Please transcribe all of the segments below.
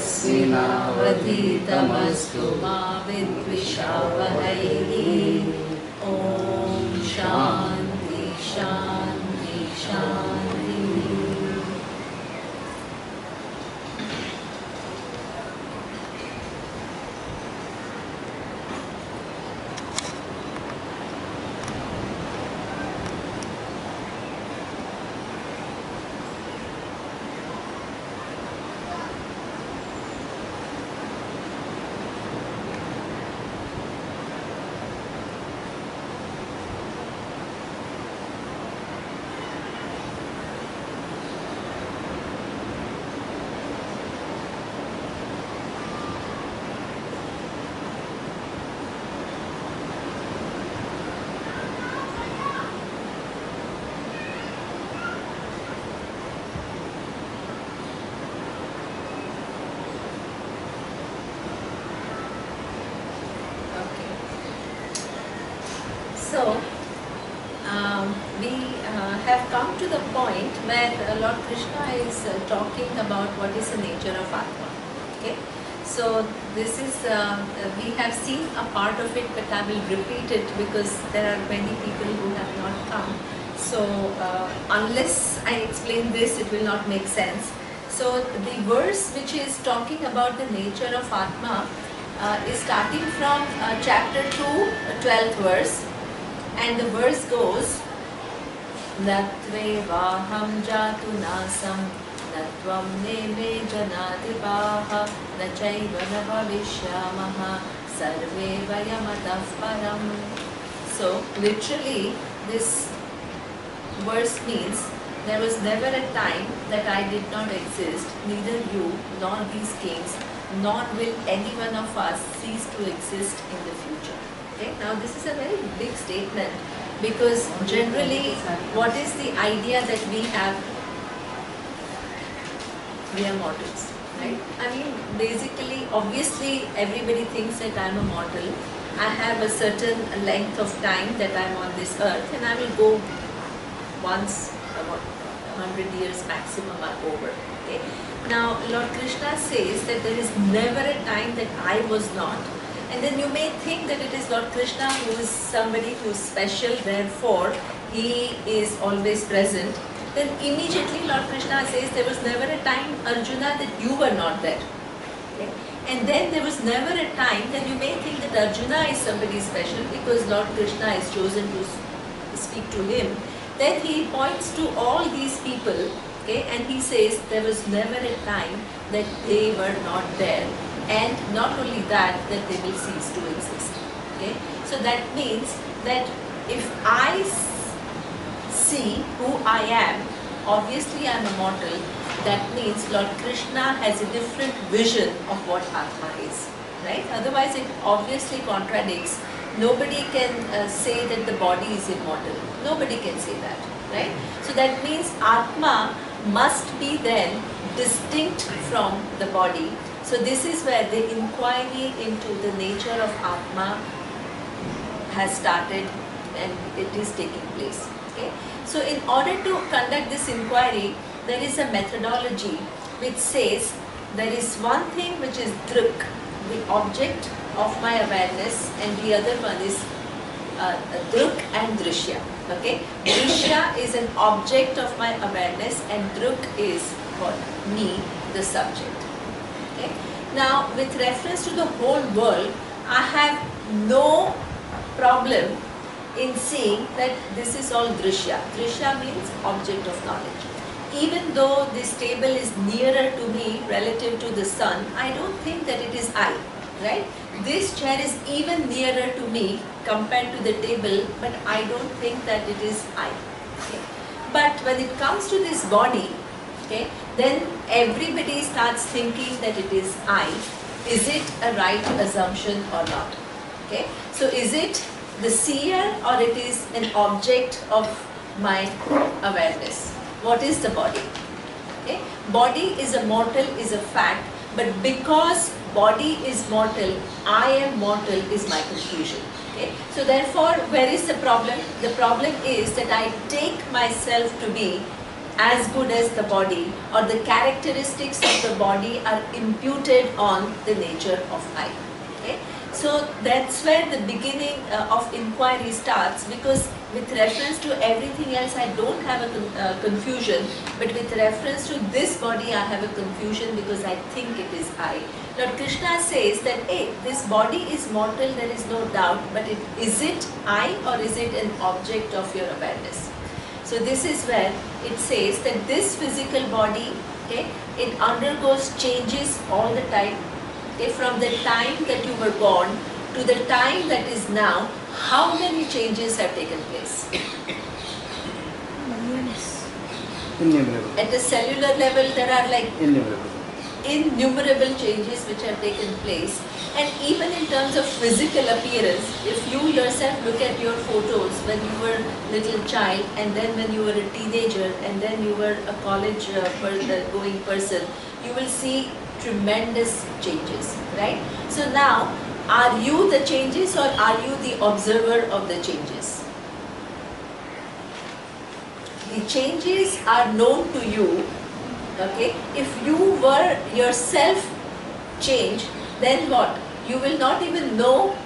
तेजस्विनावधीतमस्तु मा विद्विषावहैः। ॐ शान्ति शान्ति शान्तिः। So, we have come to the point where Lord Krishna is talking about what is the nature of Atma. Okay, so this is we have seen a part of it, but I will repeat it because there are many people who have not come. So unless I explain this, it will not make sense. So the verse which is talking about the nature of Atma is starting from chapter 2, 12th verse. And the verse goes, Natvevaham jatu nasam natvam neme janadipaha nachaiva na bhavishyamaha sarve vayamatav param. So literally this verse means there was never a time that I did not exist, neither you nor these kings, nor will any one of us cease to exist in the future. Okay? Now this is a very big statement because generally what is the idea that we have? We are mortals, right? I mean basically, obviously everybody thinks that I am a mortal. I have a certain length of time that I am on this earth and I will go once about 100 years maximum or over. Okay? Now Lord Krishna says that there is never a time that I was not. And then you may think that it is Lord Krishna who is somebody who is special, therefore he is always present. Then immediately Lord Krishna says there was never a time, Arjuna, that you were not there. Okay? And then there was never a time that you may think that Arjuna is somebody special because Lord Krishna is chosen to speak to him. Then he points to all these people, okay, and he says there was never a time that they were not there. And not only that, that they will cease to exist. Okay? So that means that if I see who I am, obviously I am a mortal, that means Lord Krishna has a different vision of what Atma is. Right? Otherwise it obviously contradicts. Nobody can say that the body is immortal. Nobody can say that. Right? So that means Atma must be then distinct from the body. So this is where the inquiry into the nature of Atma has started and it is taking place. Okay? So in order to conduct this inquiry, there is a methodology which says there is one thing which is druk, the object of my awareness, and the other one is druk and drishya. Okay? Drishya is an object of my awareness and druk is what? Me, the subject. Okay? Now, with reference to the whole world, I have no problem in seeing that this is all drishya. Drishya means object of knowledge. Even though this table is nearer to me relative to the sun, I don't think that it is I. Right? This chair is even nearer to me compared to the table, but I don't think that it is I. Okay? But when it comes to this body, okay, then everybody starts thinking that it is I. Is it a right assumption or not? Okay, so is it the seer or it is an object of my awareness? What is the body? Okay, body is a mortal, is a fact, but because body is mortal, I am mortal is my conclusion. Okay, so therefore, where is the problem? The problem is that I take myself to be as good as the body, or the characteristics of the body are imputed on the nature of I. Okay? So that's where the beginning of inquiry starts, because with reference to everything else I don't have a confusion, but with reference to this body I have a confusion because I think it is I. Lord Krishna says that, hey, this body is mortal, there is no doubt, but is it I or is it an object of your awareness? So this is where it says that this physical body, okay, it undergoes changes all the time. Okay, from the time that you were born to the time that is now, how many changes have taken place? Innumerable. At the cellular level, there are like innumerable changes which have taken place. And even in terms of physical appearance, if you yourself look at your photos when you were a little child, and then when you were a teenager, and then you were a college going person, you will see tremendous changes, right? So now, are you the changes or are you the observer of the changes? The changes are known to you, okay? If you were yourself changed, then what? You will not even know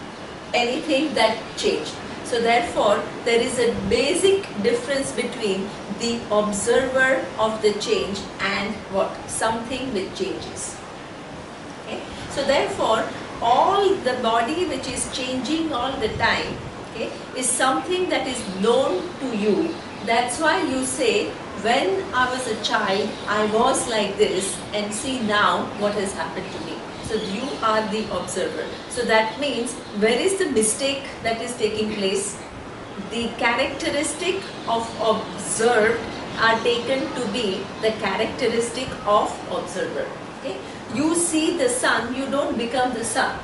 anything that changed. So therefore, there is a basic difference between the observer of the change and what? Something which changes. Okay? So therefore, all the body which is changing all the time, okay, is something that is known to you. That's why you say, when I was a child, I was like this, and see now what has happened to me. So you are the observer. So that means, where is the mistake that is taking place? The characteristic of observed are taken to be the characteristic of observer. Okay? You see the sun, you don't become the sun.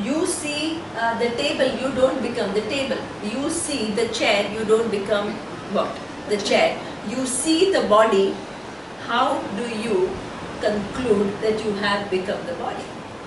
You see the table, you don't become the table. You see the chair, you don't become what? The chair. You see the body, how do you conclude that you have become the body?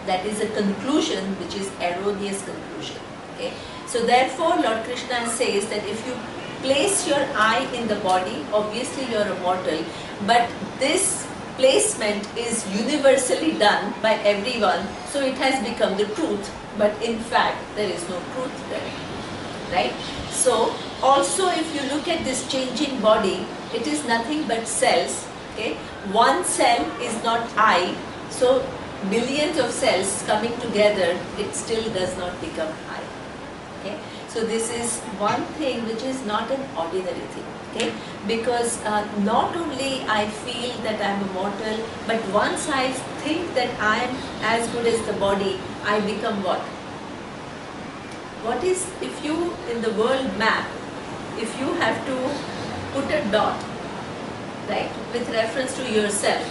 That is a conclusion which is erroneous conclusion. Okay? So therefore Lord Krishna says that if you place your I in the body, obviously you are a mortal, but this placement is universally done by everyone, so it has become the truth, but in fact there is no truth there, right? So also if you look at this changing body, it is nothing but cells. Okay? One cell is not I, so billions of cells coming together, it still does not become I. Okay? So this is one thing which is not an ordinary thing. Okay? Because not only I feel that I am a mortal, but once I think that I am as good as the body, I become what? What is, if you, in the world map, if you have to put a dot, right, with reference to yourself,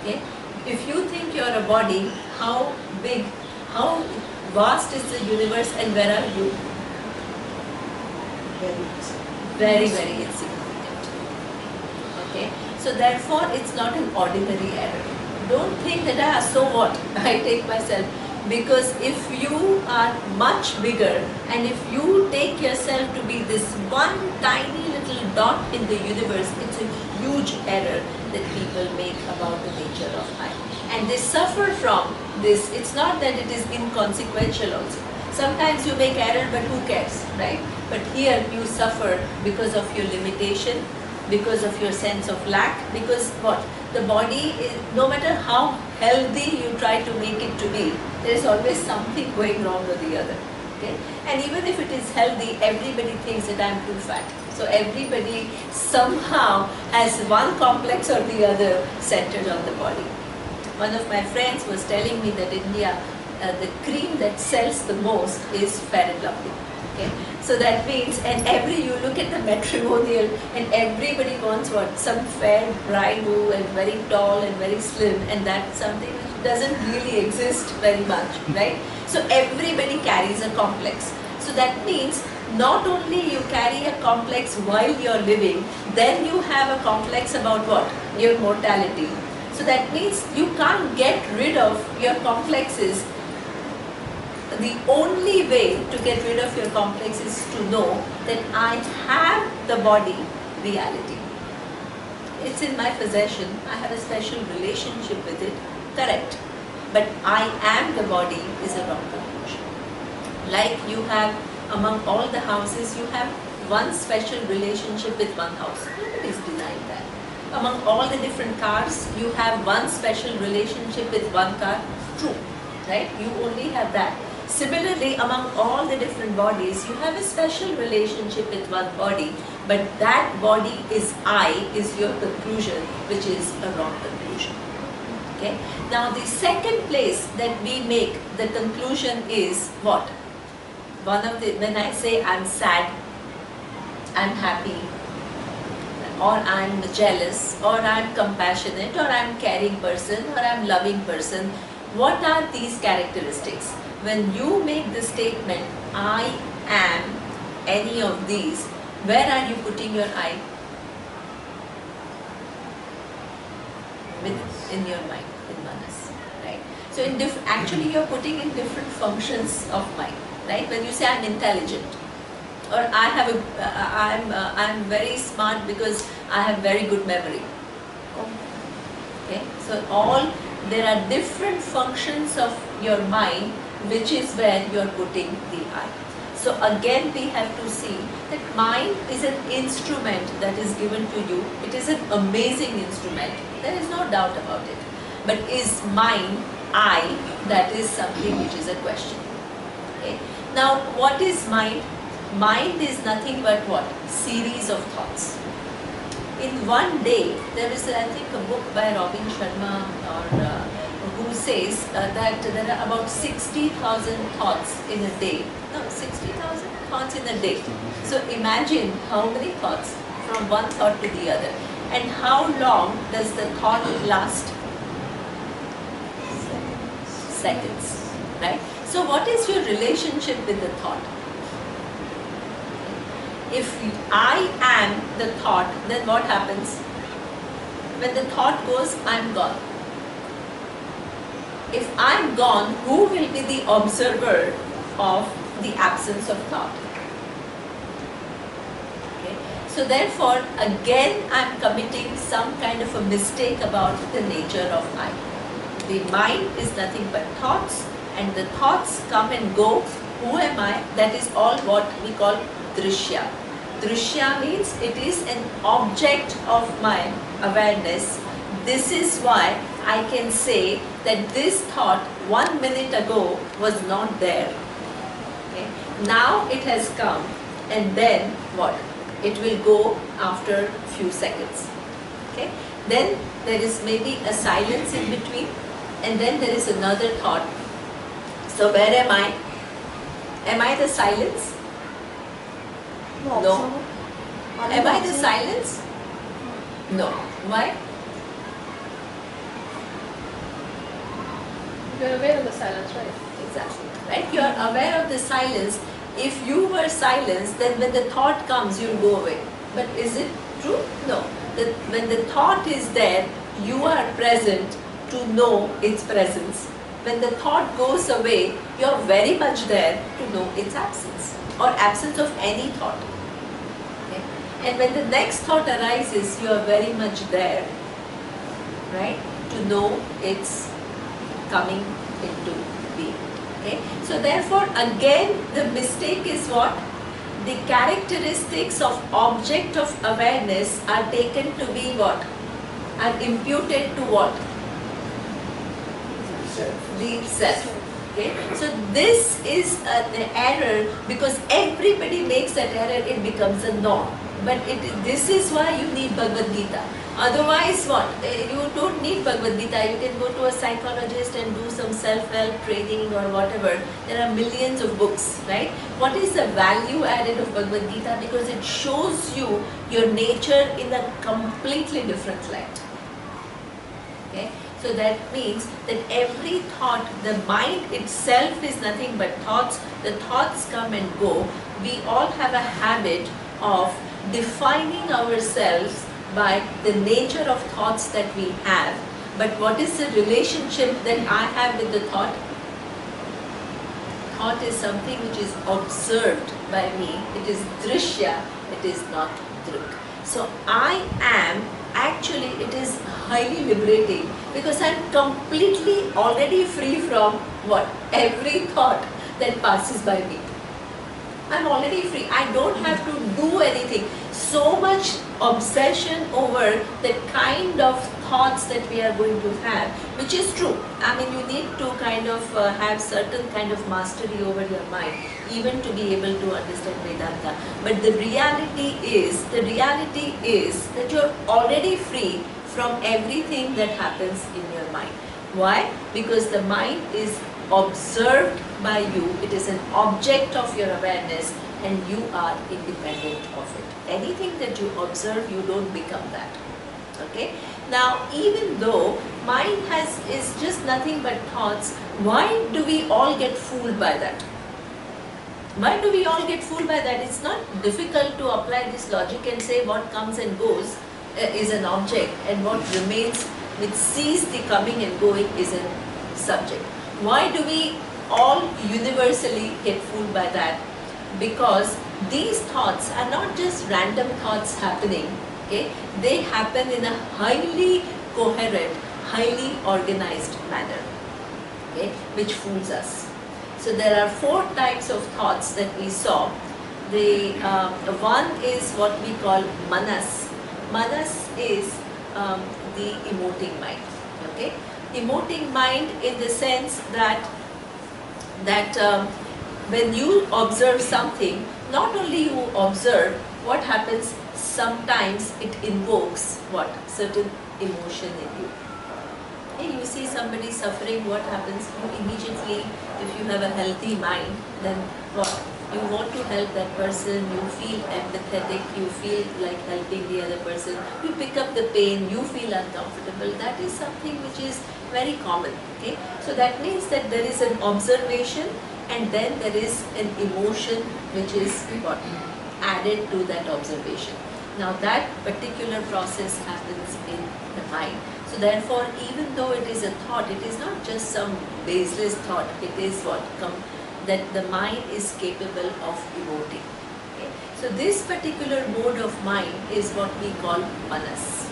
okay? If you think you are a body, how big, how vast is the universe, and where are you? Very, very insignificant. Okay? So therefore, it's not an ordinary error. Don't think that, so what, I take myself. Because if you are much bigger, and if you take yourself to be this one tiny little dot in the universe, it's a huge error that people make about the nature of I. And they suffer from this. It's not that it is inconsequential also. Sometimes you make error, but who cares, right? But here you suffer because of your limitation, because of your sense of lack, because what? The body, is, no matter how healthy you try to make it to be, there is always something going wrong with the other. Okay? And even if it is healthy, everybody thinks that I am too fat. So everybody somehow has one complex or the other centered on the body. One of my friends was telling me that in India, the cream that sells the most is Fair and Lovely. Okay? So that means, and you look at the matrimonial, and everybody wants what? Some fair bride who is very tall and very slim, and that's something which doesn't really exist very much, right? So everybody carries a complex. So that means, not only you carry a complex while you're living, then you have a complex about what? Your mortality. So that means you can't get rid of your complexes. The only way to get rid of your complex is to know that I have the body reality. it's in my possession, I have a special relationship with it, correct. But I am the body is a wrong conclusion. Like you have, among all the houses, you have one special relationship with one house. Nobody is denying that. Among all the different cars, you have one special relationship with one car. True, right? You only have that. Similarly, among all the different bodies, you have a special relationship with one body, but that body is I, is your conclusion, which is a wrong conclusion. Okay? Now, the second place that we make the conclusion is what? When I say I'm sad, I'm happy, or I'm jealous, or I'm compassionate, or I'm caring person, or I'm loving person, what are these characteristics? When you make the statement, I am any of these, where are you putting your I? In your mind, in manas, right? So actually you're putting in different functions of mind, right? When you say I'm intelligent, or I have I'm very smart because I have very good memory. Okay, so there are different functions of your mind, which is where you are putting the I. So again we have to see that mind is an instrument that is given to you. It is an amazing instrument, there is no doubt about it. But is mind I? That is something which is a question. Okay. Now what is mind? Mind is nothing but what? Series of thoughts. In one day, there is I think a book by Robin Sharma who says that there are about 60,000 thoughts in a day. No, 60,000 thoughts in a day. So imagine how many thoughts from one thought to the other. And how long does the thought last? Seconds. Right? So what is your relationship with the thought? If I am the thought, then what happens? When the thought goes, I'm gone. If I'm gone, who will be the observer of the absence of thought? Okay. So therefore, again, I'm committing some kind of a mistake about the nature of I. The mind is nothing but thoughts, and the thoughts come and go. Who am I? That is all what we call drishya. Drishya means it is an object of my awareness. This is why I can say that this thought 1 minute ago was not there. Okay. Now it has come, and then what? It will go after few seconds. Okay. Then there is maybe a silence in between, and then there is another thought. So where am I? Am I the silence? No. Am I the silence? No. Why? You're aware of the silence, right? Exactly. Right? You are aware of the silence. If you were silenced, then when the thought comes, you'll go away. But is it true? No. When the thought is there, you are present to know its presence. When the thought goes away, you're very much there to know its absence, or absence of any thought. Okay? And when the next thought arises, you are very much there, right, to know its coming into being. Okay? So therefore, again, the mistake is what? The characteristics of object of awareness are taken to be what? Are imputed to what? The self. Okay? So this is an error, because everybody makes that error, it becomes a norm. But this is why you need Bhagavad Gita. Otherwise what? You don't need Bhagavad Gita. You can go to a psychologist and do some self-help training or whatever. There are millions of books, right? What is the value added of Bhagavad Gita? Because it shows you your nature in a completely different light. Okay? So that means that every thought, the mind itself is nothing but thoughts. The thoughts come and go. We all have a habit of defining ourselves by the nature of thoughts that we have. But what is the relationship that I have with the thought? Thought is something which is observed by me. It is drishya, it is not druk. So I am actually it is highly liberating, because I'm completely already free from what? Every thought that passes by me. I'm already free. I don't have to do anything. So much obsession over the kind of thoughts that we are going to have, which is true. I mean, you need to kind of have certain kind of mastery over your mind, even to be able to understand Vedanta. But the reality is that you're already free from everything that happens in your mind. Why? Because the mind is observed by you, it is an object of your awareness, and you are independent of it. Anything that you observe, you don't become that. Okay? Now, even though mind is just nothing but thoughts, why do we all get fooled by that? Why do we all get fooled by that? It's not difficult to apply this logic and say what comes and goes is an object, and what remains, which sees the coming and going, is a subject. Why do we all universally get fooled by that? Because these thoughts are not just random thoughts happening, okay? They happen in a highly coherent, highly organized manner, okay? Which fools us. So there are 4 types of thoughts that we saw. The one is what we call manas. Manas is the emoting mind, okay? Emoting mind in the sense that when you observe something, not only you observe, what happens, sometimes it invokes what? Certain emotion in you. Hey, you see somebody suffering, what happens? You immediately, if you have a healthy mind, then what? You want to help that person, you feel empathetic, you feel like helping the other person, you pick up the pain, you feel uncomfortable. That is something which is very common. Okay? So that means that there is an observation, and then there is an emotion which is what? Added to that observation. Now that particular process happens in the mind. So therefore, even though it is a thought, it is not just some baseless thought, it is what? That the mind is capable of emoting. Okay? So this particular mode of mind is what we call manas.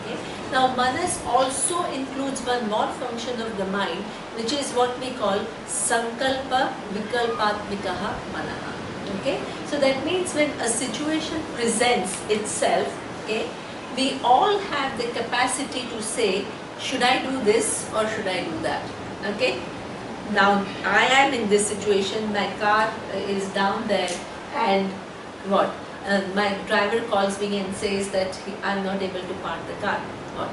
Okay? Now manas also includes one more function of the mind, which is what we call sankalpa vikalpatmikaha manaha. Okay? So that means when a situation presents itself, okay, we all have the capacity to say, should I do this or should I do that? Okay? Now I am in this situation, my car is down there, and what? My driver calls me and says that I am not able to park the car. Or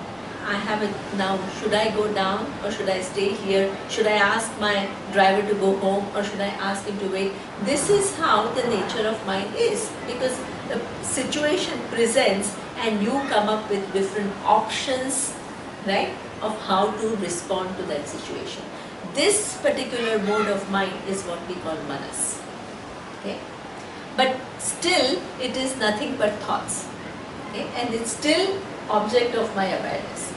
I have it now, should I go down or should I stay here? Should I ask my driver to go home or should I ask him to wait? This is how the nature of mind is, because the situation presents and you come up with different options, right, of how to respond to that situation. This particular mode of mind is what we call manas. Okay? But still, it is nothing but thoughts. Okay? And it's still object of my awareness.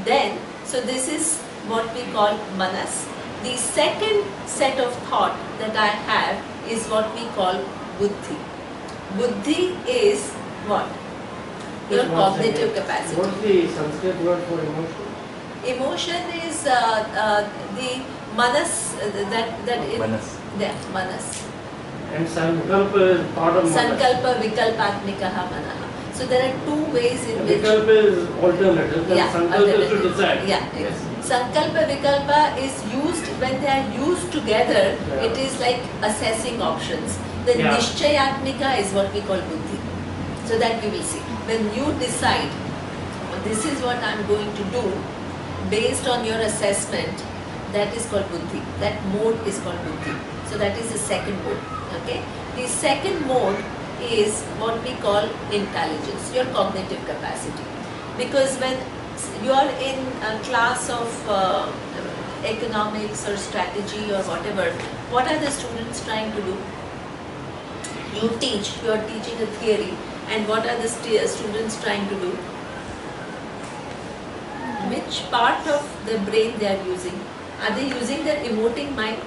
Then, so this is what we call manas. The second set of thought that I have is what we call buddhi. Buddhi is what? Your cognitive capacity. What's the Sanskrit word for emotion? Emotion is the manas, Manas. manas. And sankalpa is part of manas. Sankalpa vikalpatmikaha manaha. So there are 2 ways in which Vikalpa is alternative. Yeah, Sankalpa is to alternative. decide. Yeah. Yes. Sankalpa vikalpa is used when they are used together. Yeah. It is like assessing options. The Yeah. nishchayatmika is what we call buddhi. So that you will see. When you decide, this is what I am going to do, based on your assessment, that is called buddhi. That mode is called buddhi. So that is the second mode. Okay. The second mode is what we call intelligence, your cognitive capacity. Because when you are in a class of economics or strategy or whatever, what are the students trying to do? You teach, you are teaching a theory, and what are the students trying to do? Which part of the brain they are using? Are they using their emoting mind?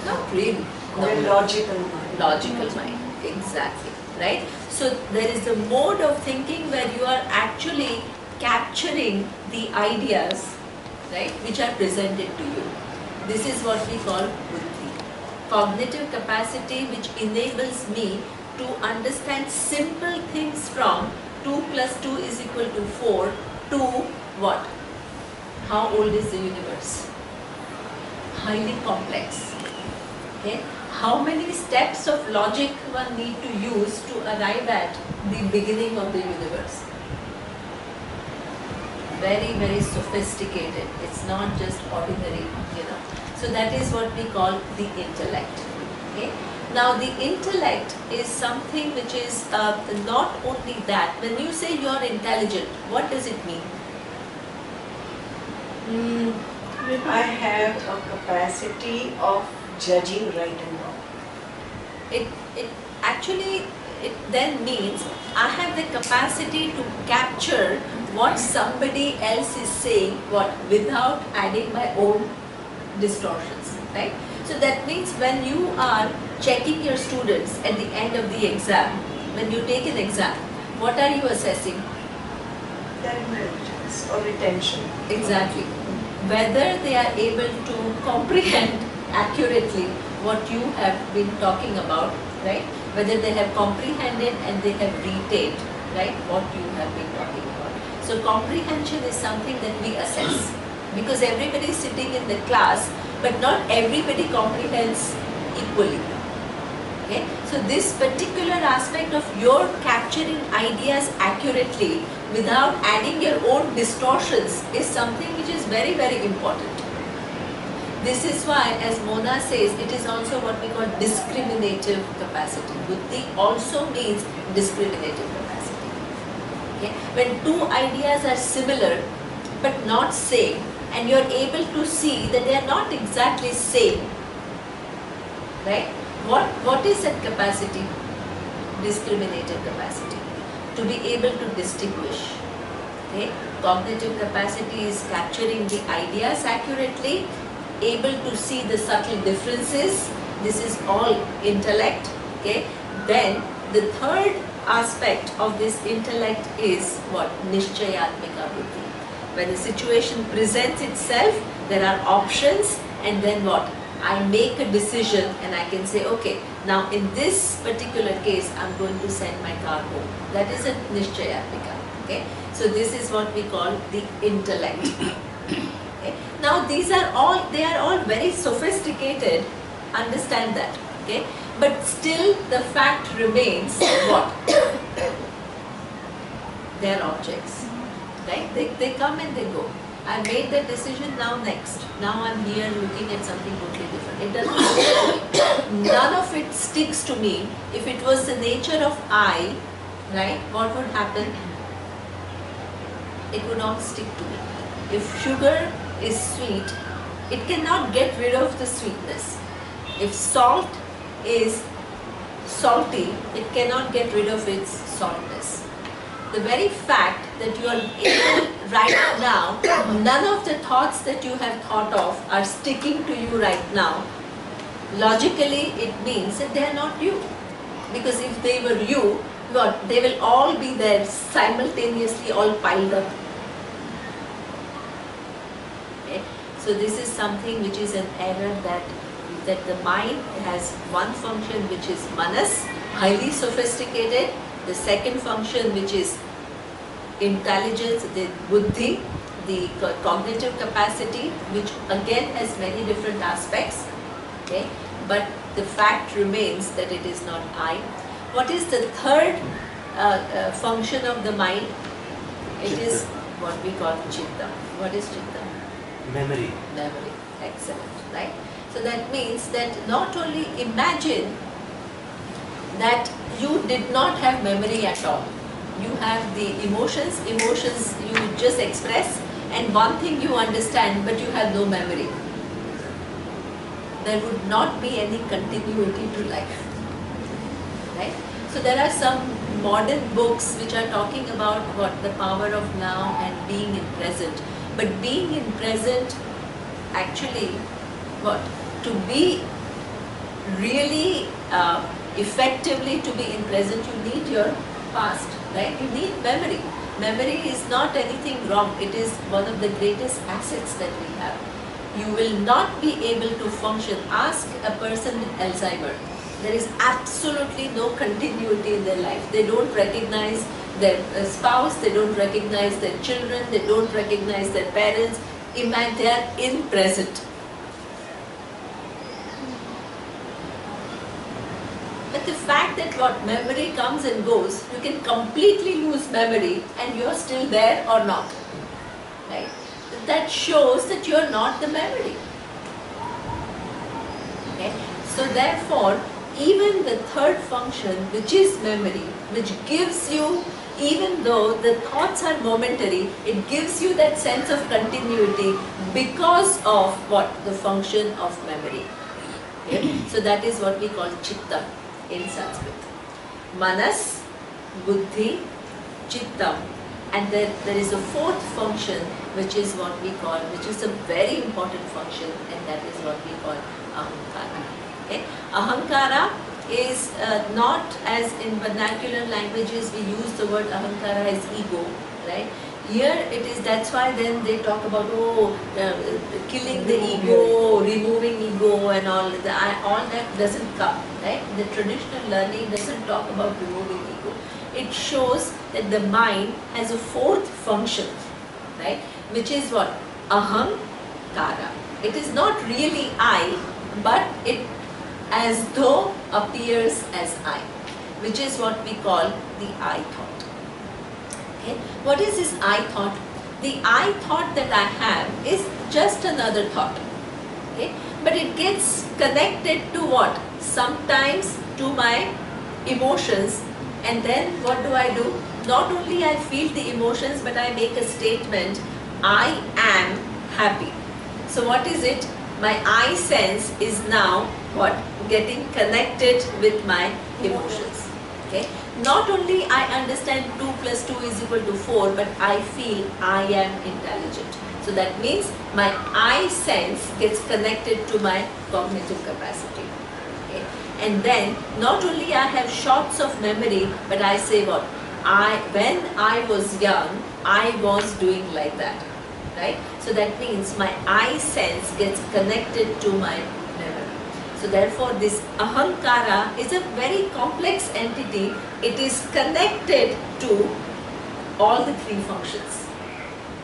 Not really. No. Their logical mind. Logical mind, exactly, right? So there is a mode of thinking where you are actually capturing the ideas, right, which are presented to you. This is what we call buddhi. Cognitive capacity which enables me to understand simple things from 2 plus 2 is equal to 4 to what? How old is the universe? Highly complex. Okay? How many steps of logic one need to use to arrive at the beginning of the universe? Very, very sophisticated. It's not just ordinary, you know. So that is what we call the intellect. Okay? Now the intellect is something which is not only that. When you say you are intelligent, what does it mean? I have a capacity of judging right and wrong. It actually, it then means I have the capacity to capture what somebody else is saying, what, without adding my own distortions, right? So that means when you are checking your students at the end of the exam, when you take an exam, what are you assessing? Their intelligence or retention. Exactly. Whether they are able to comprehend accurately what you have been talking about, right? Whether they have comprehended and they have retained, right, what you have been talking about. So comprehension is something that we assess, because everybody is sitting in the class, but not everybody comprehends equally. Okay? So this particular aspect of your capturing ideas accurately without adding your own distortions is something which is very, very important. This is why, as Mona says, it is also what we call discriminative capacity. Buddhi also means discriminative capacity. Okay? When two ideas are similar but not same, and you are able to see that they are not exactly same, right? What is that capacity? Discriminative capacity. To be able to distinguish. Okay? Cognitive capacity is capturing the ideas accurately, able to see the subtle differences. This is all intellect. Okay? Then the third aspect of this intellect is what? Nishchayatmika buddhi. When a situation presents itself, there are options, and then what? I make a decision and I can say, okay, now in this particular case, I'm going to send my car home. That is a Nishchayatmika. Okay? So this is what we call the intellect. Okay? Now these are all, they are all very sophisticated, understand that. Okay? But still the fact remains what? They are objects. Right? They come and they go. I made the decision, now next. Now I'm here looking at something totally different. It doesn't stick to me. None of it sticks to me. If it was the nature of I, right, what would happen? It would not stick to me. If sugar is sweet, it cannot get rid of the sweetness. If salt is salty, it cannot get rid of its saltness. The very fact that you are able right now, none of the thoughts that you have thought of are sticking to you right now. Logically, it means that they are not you. Because if they were you, what? They will all be there simultaneously, all piled up. Okay? So this is something which is an error, that the mind has one function which is manas, highly sophisticated. The second function, which is intelligence, the buddhi, the cognitive capacity, which again has many different aspects. Okay? But the fact remains that it is not I. What is the third function of the mind? It is what we call chitta. What is chitta? Memory. Memory. Excellent. Right? So that means that not only imagine that you did not have memory at all. You have the emotions you just express, and one thing you understand, but you have no memory. There would not be any continuity to life. Right? So there are some modern books which are talking about what? The power of now and being in present. But being in present, actually, what? To be really effectively to be in present, you need your past, right? You need memory. Memory is not anything wrong. It is one of the greatest assets that we have. You will not be able to function. Ask a person with Alzheimer. There is absolutely no continuity in their life. They don't recognize their spouse, they don't recognize their children, they don't recognize their parents. Imagine they are in present. But the fact that what memory comes and goes, you can completely lose memory and you're still there or not. Right? That shows that you're not the memory. Okay? So therefore, even the third function, which is memory, which gives you, even though the thoughts are momentary, it gives you that sense of continuity because of what? The function of memory. Okay? So that is what we call chitta in Sanskrit. Manas, buddhi, chittam. And then there is a fourth function which is what we call, which is a very important function, and that is what we call ahankara. Okay? Ahankara is not as in vernacular languages we use the word ahankara as ego, right? Here it is, that's why then they talk about killing the ego, removing ego and all that doesn't come, right? The traditional learning doesn't talk about removing ego. It shows that the mind has a fourth function, right? Which is what? Ahankara. It is not really I, but it as though appears as I, which is what we call the I thought. Okay? What is this I thought? The I thought that I have is just another thought. Okay? But it gets connected to what? Sometimes to my emotions, and then what do? Not only I feel the emotions, but I make a statement, I am happy. So what is it? My I sense is now what? Getting connected with my emotions. Okay? Not only I understand 2 plus 2 is equal to 4, but I feel I am intelligent. So that means my I sense gets connected to my cognitive capacity. Okay? And then not only I have shots of memory, but I say what? When I was young, I was doing like that. Right? So that means my I sense gets connected to my memory. So therefore this ahankara is a very complex entity. It is connected to all the three functions.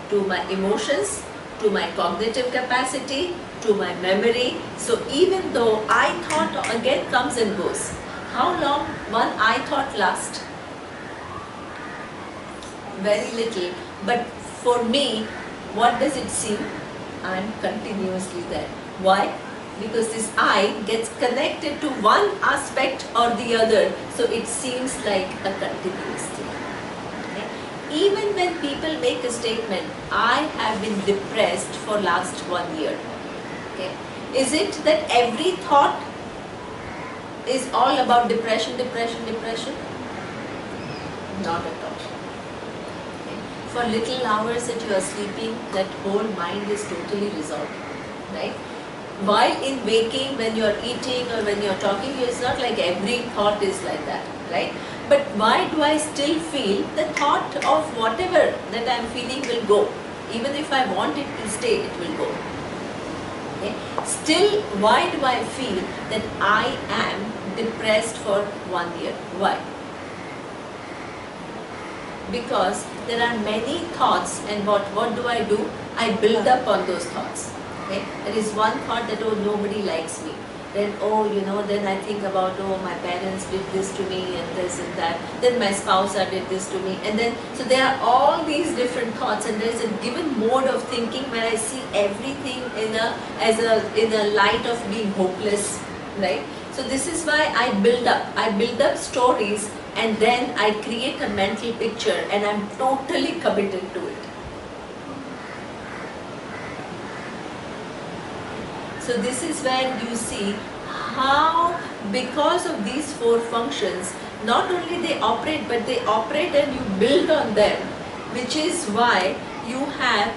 To my emotions, to my cognitive capacity, to my memory. So even though I thought again comes and goes, how long one I thought lasts? Very little. But for me, what does it seem? I am continuously there. Why? Because this I gets connected to one aspect or the other, so it seems like a continuous thing. Okay? Even when people make a statement, I have been depressed for last 1 year. Okay? Is it that every thought is all about depression, depression, depression? Not at all. For little hours that you are sleeping, that whole mind is totally resolved, right? While in waking, when you are eating or when you are talking, it's not like every thought is like that, right? But why do I still feel the thought of whatever that I am feeling will go? Even if I want it to stay, it will go. Okay? Still, why do I feel that I am depressed for 1 year? Why? Because there are many thoughts, and what do? I build up on those thoughts. Okay? There is one thought that, oh, nobody likes me. Then, oh, then I think about, oh, my parents did this to me and this and that. Then my spouse did this to me. And then, so there are all these different thoughts, and there is a given mode of thinking where I see everything in a light of being hopeless, right? So this is why I build up stories, and then I create a mental picture, and I'm totally committed to it. So this is where you see how, because of these four functions, not only they operate, but they operate and you build on them, which is why you have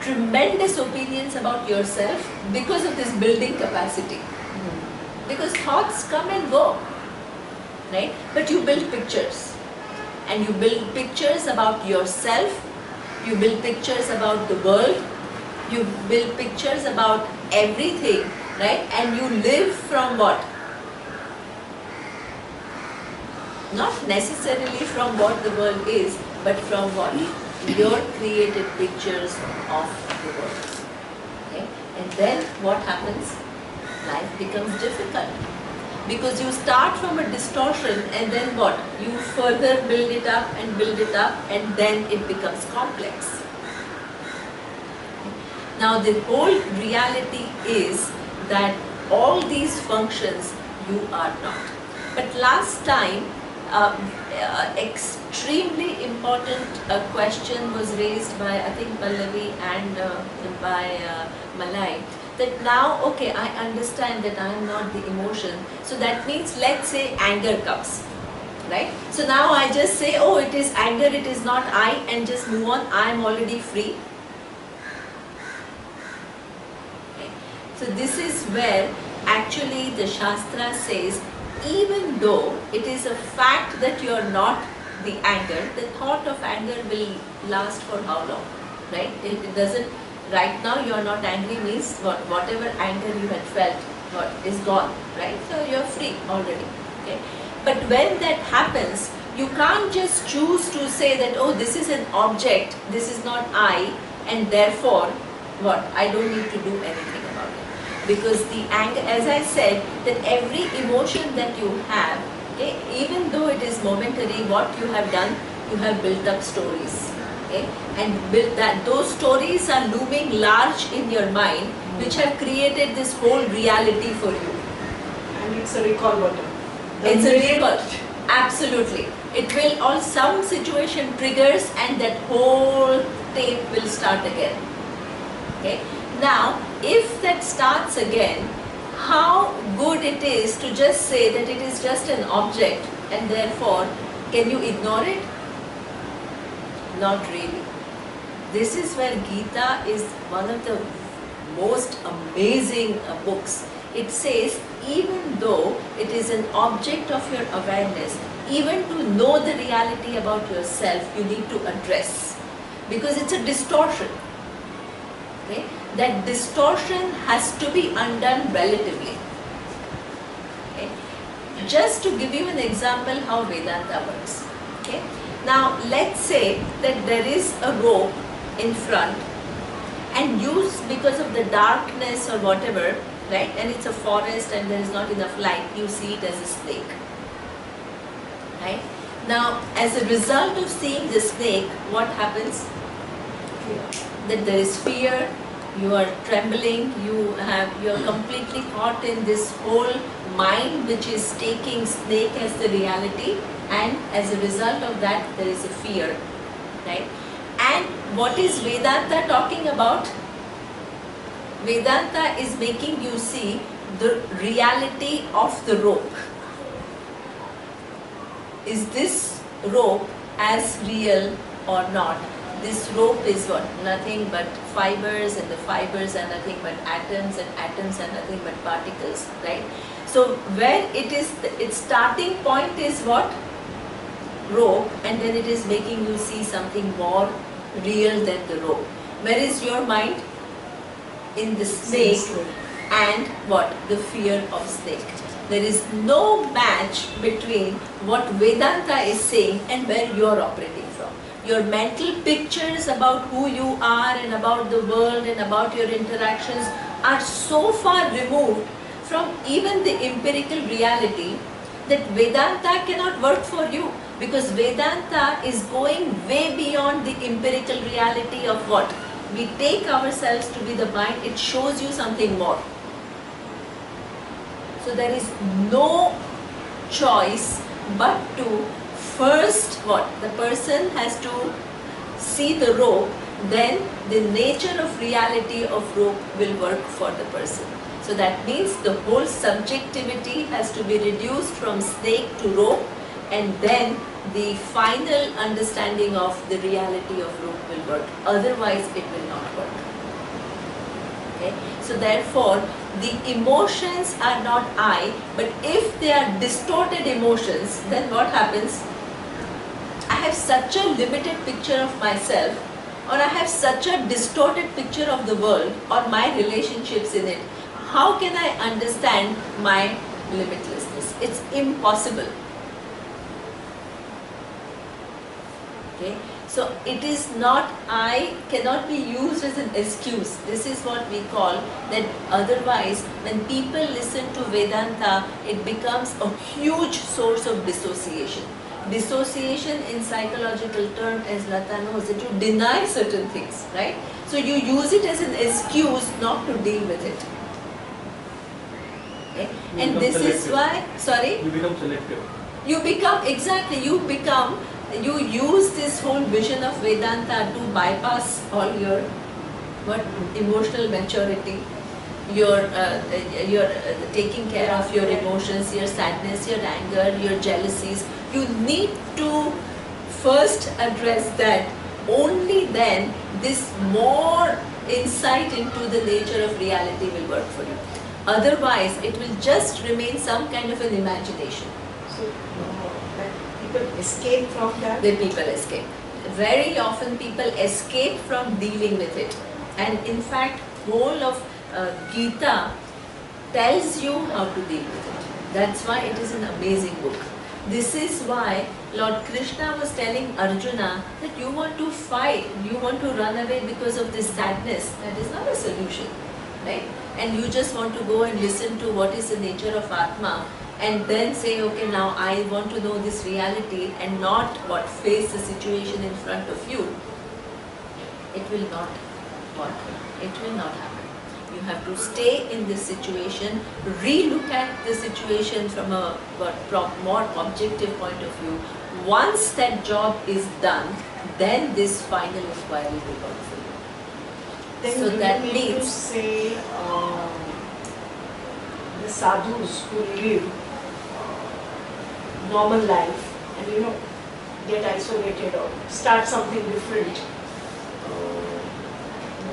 tremendous opinions about yourself because of this building capacity. Because thoughts come and go. right? But you build pictures, and you build pictures about yourself, you build pictures about the world, you build pictures about everything, right? And you live from what? Not necessarily from what the world is, but from what? Your created pictures of the world. Okay? And then what happens? Life becomes difficult. Because you start from a distortion, and then what? You further build it up, and then it becomes complex. Now the whole reality is that all these functions you are not. But last time, extremely important question was raised by, I think, Pallavi and by Malai, that now, okay, I understand that I am not the emotion, so that means, let's say anger comes, right? So now I just say, oh, it is anger, it is not I, and just move on, I am already free. Okay. So this is where actually the Shastra says, even though it is a fact that you are not the anger, the thought of anger will last for how long, right? It doesn't, right now you are not angry means whatever anger you had felt is gone, right? So you are free already, okay? But when that happens, you can't just choose to say that, oh, this is an object, this is not I, and therefore, what? I don't need to do anything about it. Because the anger, as I said, that every emotion that you have, okay, even though it is momentary, what you have done, you have built up stories, okay, and built that, those stories are looming large in your mind, which have created this whole reality for you. And it's a recall button. It's a recall, absolutely. It will, or some situation triggers, and that whole tape will start again, okay. Now, if that starts again, how good it is to just say that it is just an object, and therefore, can you ignore it? Not really. This is where Gita is one of the most amazing books. It says, even though it is an object of your awareness, even to know the reality about yourself, you need to address, because it's a distortion. Okay? That distortion has to be undone relatively. Okay? Just to give you an example how Vedanta works. Okay? Now let's say that there is a rope in front, and you, because of the darkness or whatever, right, and it's a forest and there is not enough light, you see it as a snake. Right? Now as a result of seeing the snake, what happens? That there is fear, you are trembling, you are completely caught in this whole mind which is taking snake as the reality, and as a result of that there is a fear, right? And what is Vedanta talking about? Vedanta is making you see the reality of the rope. Is this rope as real or not? This rope is what? Nothing but fibers, and the fibers are nothing but atoms, and atoms are nothing but particles, right? So where it is, its starting point is what? Rope, and then it is making you see something more real than the rope. Where is your mind? In the snake, and what? The fear of snake. There is no match between what Vedanta is saying and where you are operating from. Your mental pictures about who you are and about the world and about your interactions are so far removed from even the empirical reality that Vedanta cannot work for you, because Vedanta is going way beyond the empirical reality of what? We take ourselves to be the mind, it shows you something more. So there is no choice but to first what? The person has to see the rope, then the nature of reality of rope will work for the person. So that means the whole subjectivity has to be reduced from snake to rope, and then the final understanding of the reality of rope will work. Otherwise it will not work. Okay? So therefore, the emotions are not I, but if they are distorted emotions, then what happens? I have such a limited picture of myself, or I have such a distorted picture of the world or my relationships in it. How can I understand my limitlessness? It's impossible. Okay? So it is not, I cannot be used as an excuse. This is what we call that. Otherwise, when people listen to Vedanta, it becomes a huge source of dissociation. Dissociation in psychological term, as Lata knows, that you deny certain things, right? So you use it as an excuse not to deal with it. Okay? And this is why, sorry? You become selective. You become, exactly, you use this whole vision of Vedanta to bypass all your emotional maturity, your taking care of your emotions, your sadness, your anger, your jealousies. You need to first address that. Only then this more insight into the nature of reality will work for you. Otherwise, it will just remain some kind of an imagination. So, when people escape from that? The people escape. Very often people escape from dealing with it. And in fact, whole of Gita tells you how to deal with it. That's why it is an amazing book. This is why Lord Krishna was telling Arjuna that you want to fight, you want to run away because of this sadness. That is not a solution, right? And you just want to go and listen to what is the nature of Atma and then say, okay, now I want to know this reality and not what face the situation in front of you. It will not work. It will not happen. You have to stay in this situation, re-look at the situation from a more objective point of view. Once that job is done, then this final inquiry will work for you. Then So you that mean means, to say the sadhus who live normal life and get isolated or start something different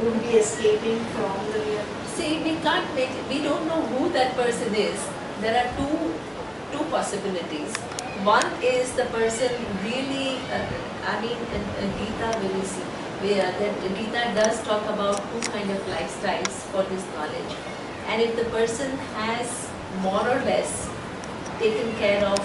would be escaping from the real. see, we can't make it, we don't know who that person is. There are two possibilities. One is the person really, in Gita we will see, that Gita does talk about two kind of lifestyles for this knowledge. And if the person has more or less taken care of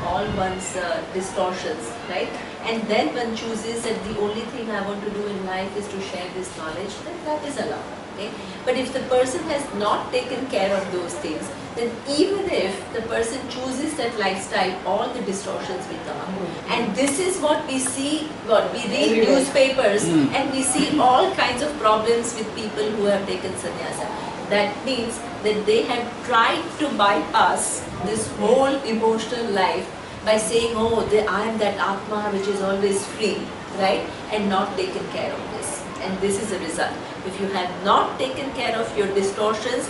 all one's distortions, right? And then one chooses that the only thing I want to do in life is to share this knowledge, then that is allowed. Okay? But if the person has not taken care of those things, then even if the person chooses that lifestyle, all the distortions will come up. And this is what we see, we read newspapers and we see all kinds of problems with people who have taken sannyasa. That means that they have tried to bypass this whole emotional life by saying, oh, I am that Atma which is always free, right? And not taken care of this. And this is the result. If you have not taken care of your distortions,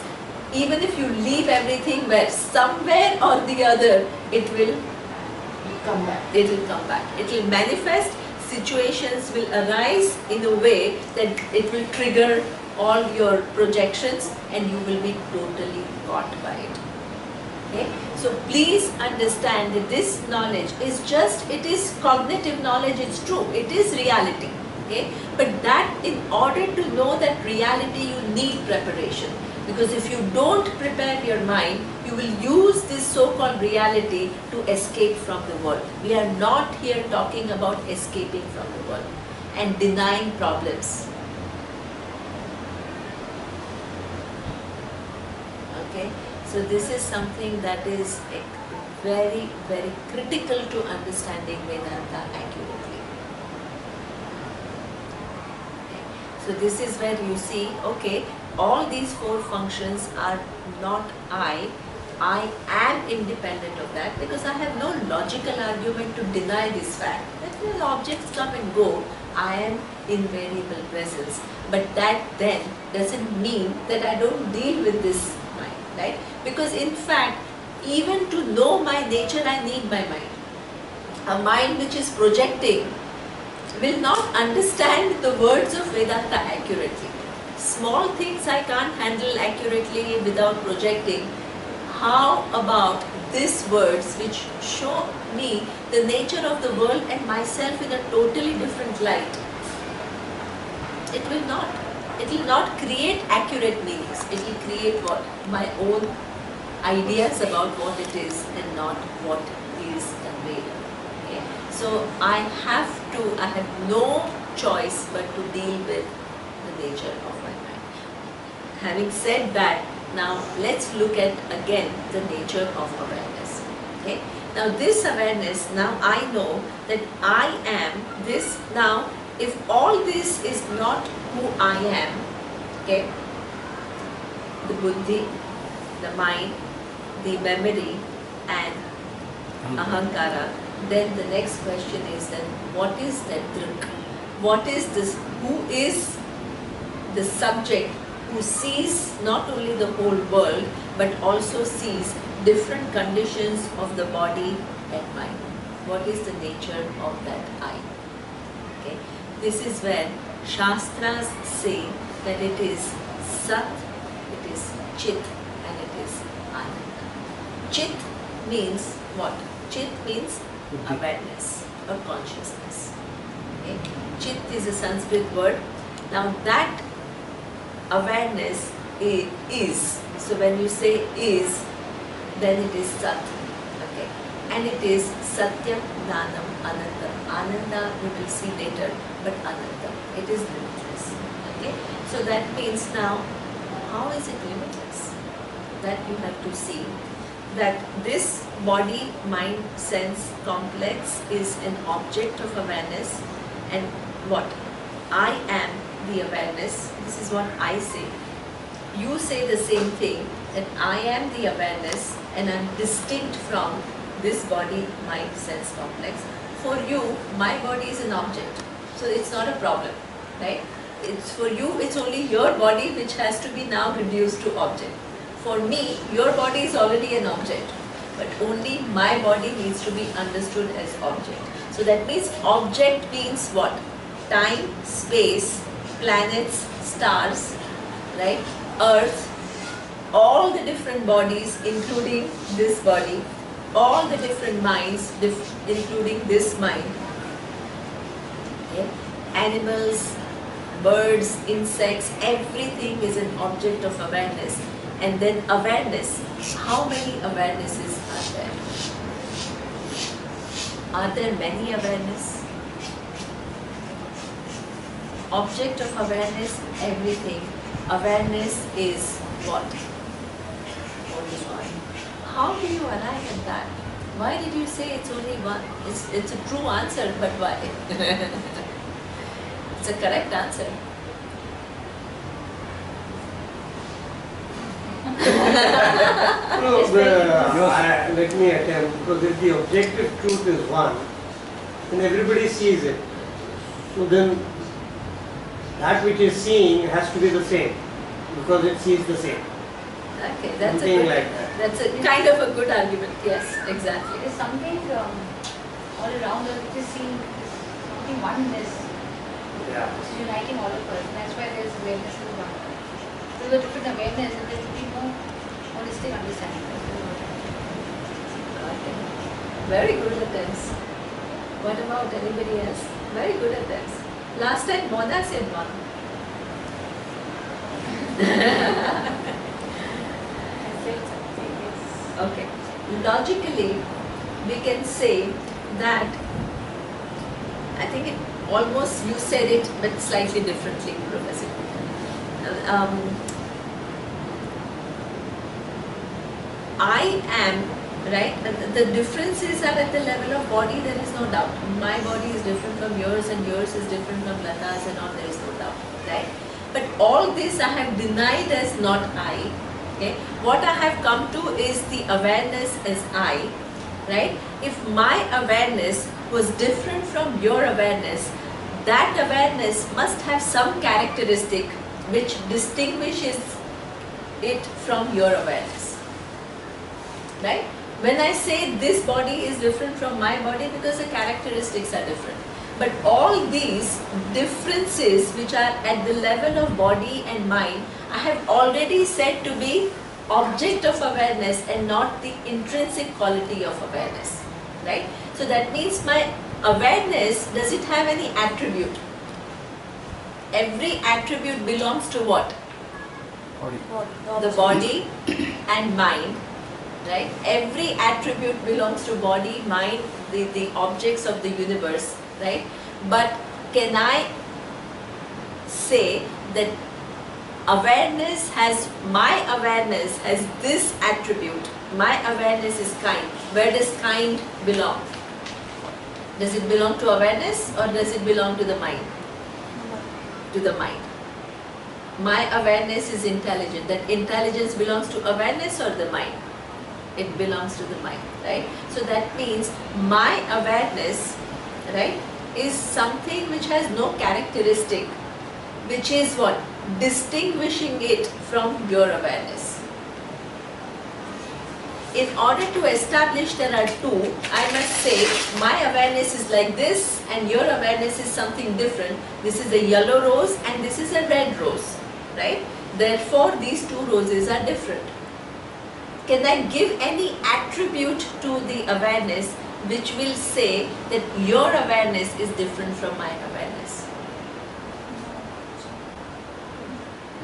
even if you leave everything, somewhere or the other, it will Come back. It will come back. It will manifest, situations will arise in a way that it will trigger all your projections and you will be totally caught by it. Okay? So please understand that this knowledge is it is cognitive knowledge, it's true, it is reality. Okay? But that in order to know that reality you need preparation. Because if you don't prepare your mind, you will use this so-called reality to escape from the world. We are not here talking about escaping from the world and denying problems. Okay? So this is something that is very, very critical to understanding Vedanta accurately. Okay? So this is where you see, okay, all these four functions are not I am independent of that because I have no logical argument to deny this fact. That when objects come and go, I am invariable presence. But that then doesn't mean that I don't deal with this mind, right? Because in fact, even to know my nature, I need my mind. A mind which is projecting will not understand the words of Vedanta accurately. small things I can't handle accurately without projecting, how about these words which show me the nature of the world and myself in a totally different light? It will not. It will not create accurate meanings. It will create what? My own ideas about what it is and not what is conveyed. Okay? So I have no choice but to deal with the nature of my mind. Having said that, now let's look at again the nature of awareness. Okay? Now this awareness, now I know that I am this. Now if all this is not who I am, okay, the buddhi, the mind, the memory and ahankara, then the next question is then what is that drik? What is this? Who is the subject who sees not only the whole world but also sees different conditions of the body and mind? What is the nature of that I? Okay. This is where Shastras say that it is Sat, it is Chit and it is Ananda. Chit means what? Chit means awareness or consciousness. Okay? Chit is a Sanskrit word. Now that awareness is. So when you say is, then it is Sat. Okay? And it is Satyam, Dhanam, Anandam. Ananda we will see later, but Anandam. It is limitless. Okay? So that means now, how is it limitless? That you have to see that this body, mind, sense complex is an object of awareness, and what? I am the awareness. This is what I say. You say the same thing, that I am the awareness and I am distinct from this body, mind, sense complex. For you, my body is an object. So it's not a problem, right? It's for you, it's only your body which has to be now reduced to object. For me, your body is already an object, but only my body needs to be understood as object. So that means object means what? Time, space, planets, stars, right? Earth, all the different bodies including this body, all the different minds including this mind, okay? Animals, birds, insects, everything is an object of awareness. And then awareness, how many awarenesses are there? Are there many awareness? Object of awareness, everything. Awareness is what? Only one. How do you arrive at that? Why did you say it's only one? It's a true answer, but why? It's a correct answer. No, let me attempt, because if the objective truth is one, then everybody sees it. So then that which is seeing has to be the same, because it sees the same. Okay, that's Something a good, like that. that's a kind of a good argument. Yes, exactly. There is something all around us which is seen as something oneness, Yeah. which is uniting all of us. And that's why there is awareness in one. There's a different awareness and there should be more holistic understanding. Okay. Very good attempts. What about anybody else? Very good attempts. Last time Mona said one. Okay. Logically, we can say that, I think it almost you said it, but slightly differently, Professor. I am, right? The differences are at the level of body, there is no doubt. My body is different from yours and yours is different from Lata's and all, there is no doubt, right? But all this I have denied as not I. Okay? What I have come to is the awareness as I, right? If my awareness was different from your awareness, that awareness must have some characteristic which distinguishes it from your awareness, right? When I say this body is different from my body, because the characteristics are different. But all these differences which are at the level of body and mind, I have already said to be object of awareness and not the intrinsic quality of awareness, right? So that means my awareness, does it have any attribute? Every attribute belongs to what? Body. The body and mind, right? Every attribute belongs to body, mind, the objects of the universe, right? But can I say that my awareness has this attribute, my awareness is kind? Where does kind belong? Does it belong to awareness or does it belong to the mind? To the mind. My awareness is intelligent. That intelligence belongs to awareness or the mind? It belongs to the mind, right? So that means my awareness, right, is something which has no characteristic, which is what? Distinguishing it from your awareness. In order to establish there are two, I must say my awareness is like this and your awareness is something different. This is a yellow rose and this is a red rose, right? Therefore, these two roses are different. Can I give any attribute to the awareness which will say that your awareness is different from my awareness?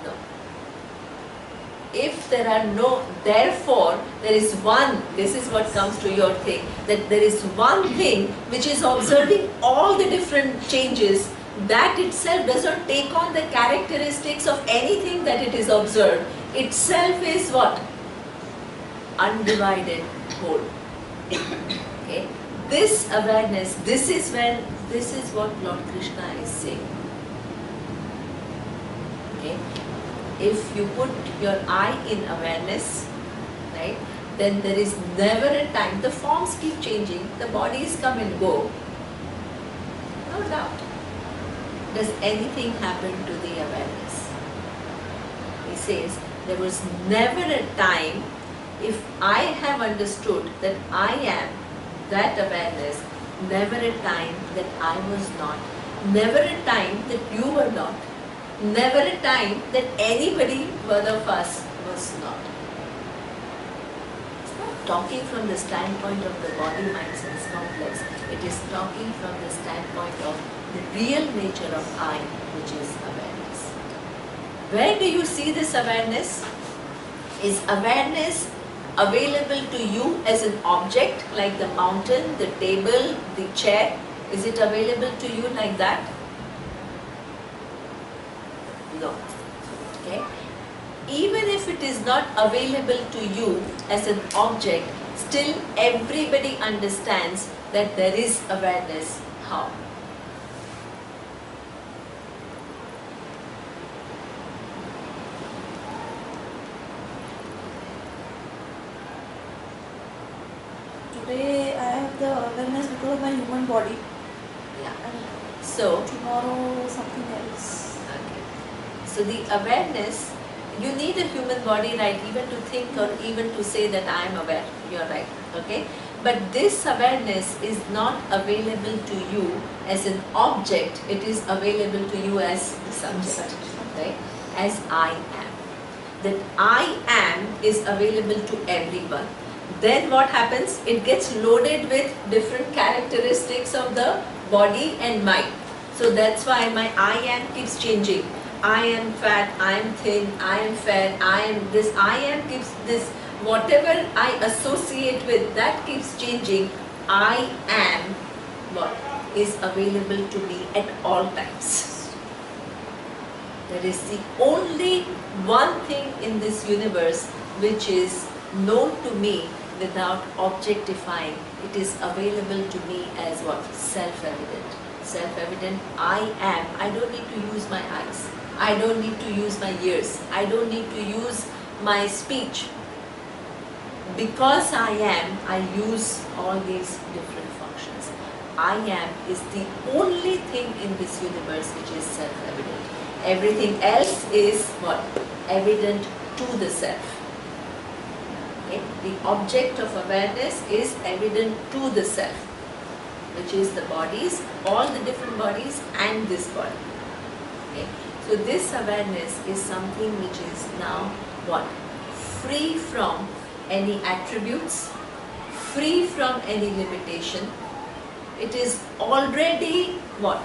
No. If there are no, therefore, there is one, this is what comes to your thing, that there is one thing which is observing all the different changes, that itself does not take on the characteristics of anything that it is observed. Itself is what? Undivided whole. Okay. This awareness, this is what Lord Krishna is saying. Okay. If you put your eye in awareness, right, then there is never a time. The forms keep changing, the bodies come and go. No doubt. Does anything happen to the awareness? He says, there was never a time, if I have understood that I am that awareness, never a time that I was not, never a time that you were not, never a time that anybody, one of us, was not. It's not talking from the standpoint of the body, mind, sense complex. It is talking from the standpoint of the real nature of I, which is awareness. Where do you see this awareness? Is awareness available to you as an object, like the mountain, the table, the chair? Is it available to you like that? No. Okay. Even if it is not available to you as an object, still everybody understands that there is awareness. How? Today I have the awareness because of my human body. Yeah. And So, tomorrow something else. okay. So the awareness, you need a human body, right, even to think or even to say that I am aware. You're right. Okay. But this awareness is not available to you as an object. It is available to you as the subject, right? As I am. That I am is available to everyone. Then what happens? It gets loaded with different characteristics of the body and mind. So that's why my I am keeps changing. I am fat, I am thin, I am fair, I am this, I am keeps this. Whatever I associate with, that keeps changing. I am what is available to me at all times. There is the only one thing in this universe which is known to me without objectifying. It is available to me as what? Self-evident. Self-evident, I am. I don't need to use my eyes. I don't need to use my ears. I don't need to use my speech. Because I am, I use all these different functions. I am is the only thing in this universe which is self-evident. Everything else is what? Evident to the self. Okay? The object of awareness is evident to the self. which is the bodies, all the different bodies and this body. Okay. So this awareness is something which is now what? Free from any attributes, free from any limitation. It is already what?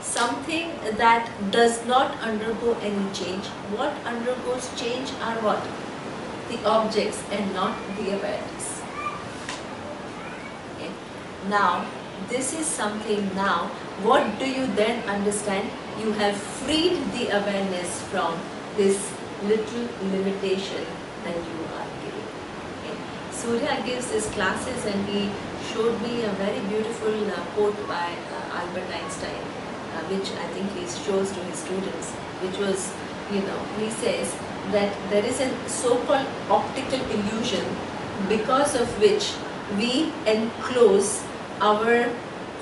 Something that does not undergo any change. What undergoes change are what? The objects and not the awareness. Okay. Now, this is something now, what do you then understand? You have freed the awareness from this little limitation that you are giving. Okay. Surya gives his classes and he showed me a very beautiful quote by Albert Einstein, which I think he shows to his students, which was, he says that there is a so-called optical illusion because of which we enclose our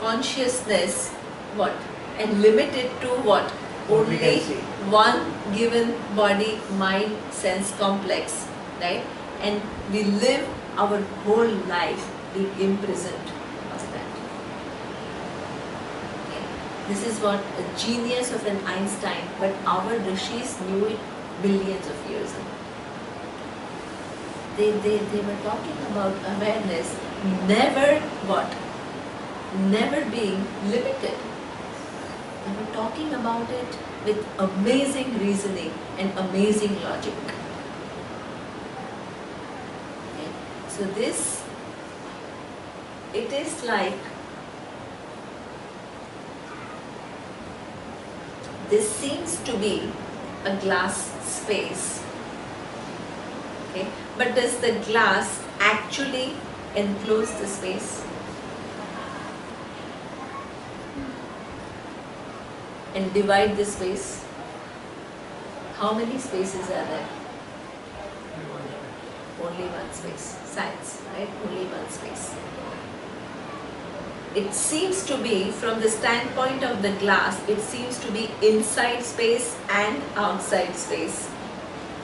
consciousness, what? And limit it to what? What we can Only see. one given body, mind, sense complex, right? And we live our whole life being imprisoned of that. Okay. This is what a genius of an Einstein, but our rishis knew it billions of years ago. They were talking about awareness never what? Never being limited. They were talking about it with amazing reasoning and amazing logic. Okay. So this, it is like this seems to be a glass space. Okay. But does the glass actually enclose the space? And divide the space? How many spaces are there? Only one space. Science, right? Only one space. It seems to be, from the standpoint of the glass, it seems to be inside space and outside space.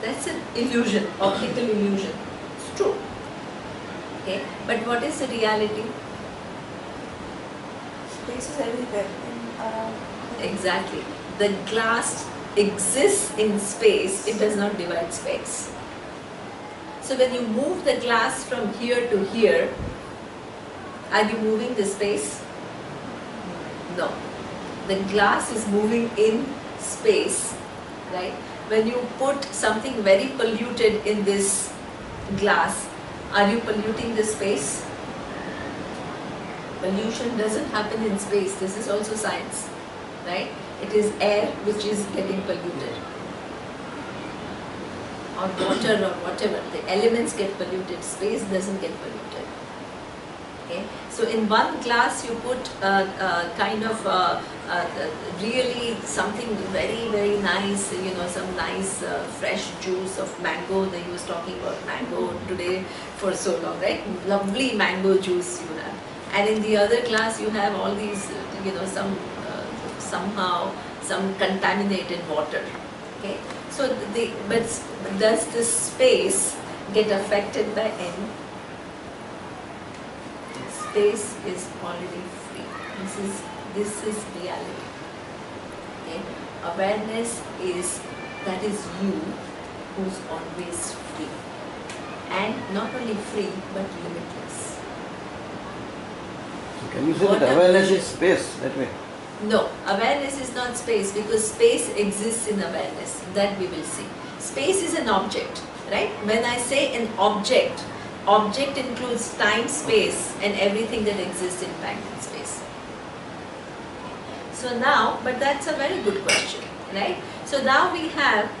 That's an illusion, optical illusion. It's true. Okay, but what is the reality? Space is everywhere and around. Exactly. The glass exists in space, it does not divide space. So when you move the glass from here to here, are you moving the space? No. The glass is moving in space, right? When you put something very polluted in this glass, are you polluting the space? Pollution doesn't happen in space. This is also science, right? It is air which is getting polluted, or water or whatever. The elements get polluted, space doesn't get polluted. Okay? So in one glass you put kind of really something very, very nice, some nice fresh juice of mango. They was talking about mango today for so long, right? Lovely mango juice you have. And in the other glass you have all these, somehow some contaminated water. Okay, so but does this space get affected by any? Space is already free. This is reality. Okay, awareness is that is you who's always free, and not only free but limitless. Can you say What that awareness is space that way? No, awareness is not space, because space exists in awareness. That we will see. Space is an object, right? When I say an object, object includes time, space, and everything that exists in time and space. So now, but that's a very good question, right? So now we have,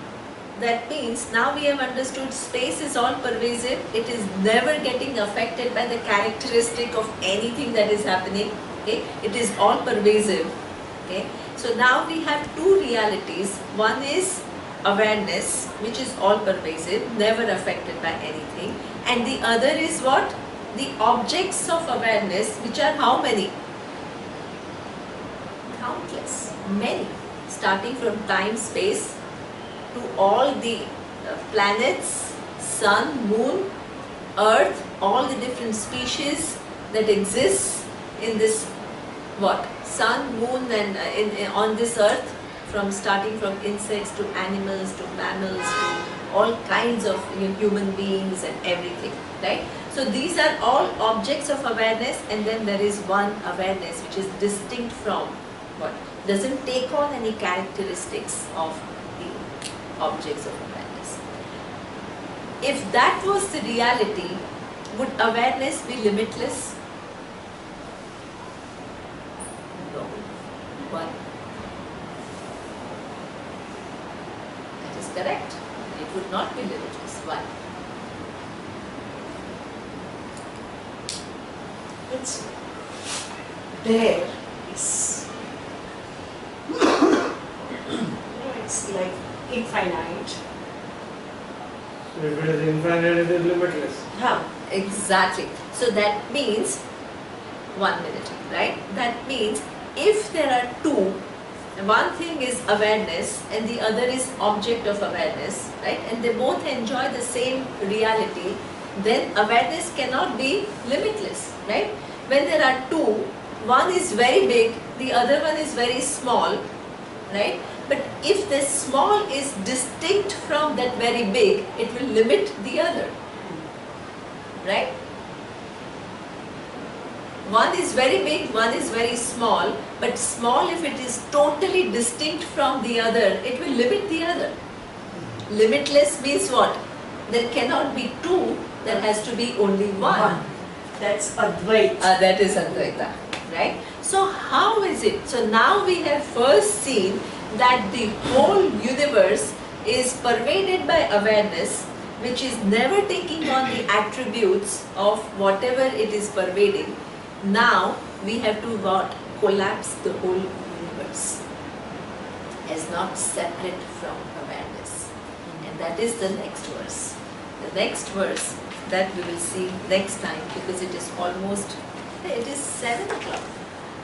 that means now we have understood space is all pervasive. It is never getting affected by the characteristic of anything that is happening. Okay, it is all pervasive. Okay, so now we have two realities. One is awareness, which is all pervasive, never affected by anything, and the other is what? The objects of awareness, which are how many? Countless, many, starting from time, space, to all the planets, sun, moon, earth, all the different species that exist, in this what? Sun, moon, and on this earth, from starting from insects to animals to mammals to all kinds of human beings and everything, right? So these are all objects of awareness, and then there is one awareness which is distinct from what? Doesn't take on any characteristics of the objects of awareness. If that was the reality, would awareness be limitless? No. Why? That is correct. It would not be limitless. Why? It's there. It's like infinite. So if it is infinite, it is limitless. Huh. Exactly. So that means, 1 minute, right? That means if there are two, one thing is awareness and the other is object of awareness, right? And they both enjoy the same reality, then awareness cannot be limitless, right? When there are two, one is very big, the other one is very small, right? But if the small is distinct from that very big, it will limit the other, right? One is very big, one is very small, but small, if it is totally distinct from the other, it will limit the other. Limitless means what? There cannot be two, there has to be only one. That's Advaita. That is Advaita, right? So how is it? So now we have first seen that the whole universe is pervaded by awareness, which is never taking on the attributes of whatever it is pervading. Now we have to what? Collapse the whole universe as not separate from awareness. And that is the next verse. The next verse that we will see next time, because it is almost, it is 7 o'clock.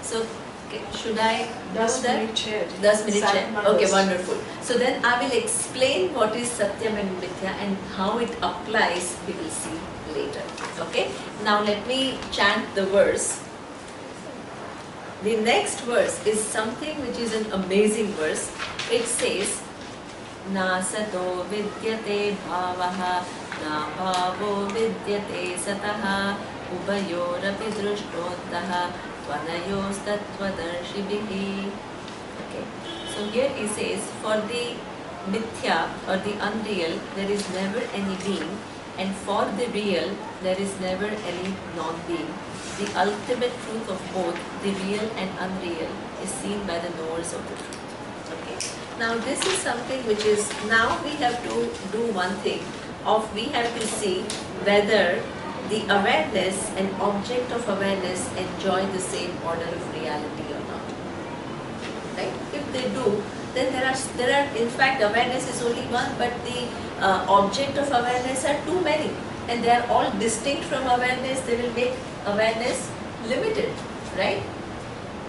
So okay, should I do 10 that? minute chat. 10 minute chat. Satma Okay, verse. wonderful. So then I will explain what is Satyam and Mithya and how it applies, we will see later. Okay? Now let me chant the verse. The next verse is something which is an amazing verse. It says, Na sato vidyate bhavaha, na bhavo vidyate sataha, ubayorapi drushtoddaha, tvanayostatvadarshibhihi. Okay. So here he says, for the mithya or the unreal, there is never any being, and for the real, there is never any non-being. The ultimate truth of both, the real and unreal, is seen by the knowers of the truth. Okay. Now this is something which is, now we have to do one thing of, we have to see whether the awareness and object of awareness enjoy the same order of reality or not. Right? If they do, then there are in fact awareness is only one, but the object of awareness are too many, and they are all distinct from awareness. They will make awareness limited, right?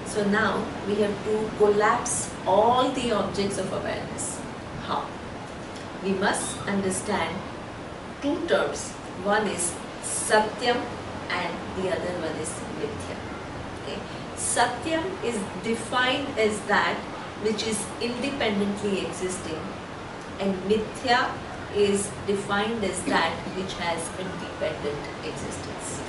So now we have to collapse all the objects of awareness. How? We must understand two terms. One is Satyam and the other one is Mithya. Okay? Satyam is defined as that which is independently existing, and Mithya is defined as that which has independent existence.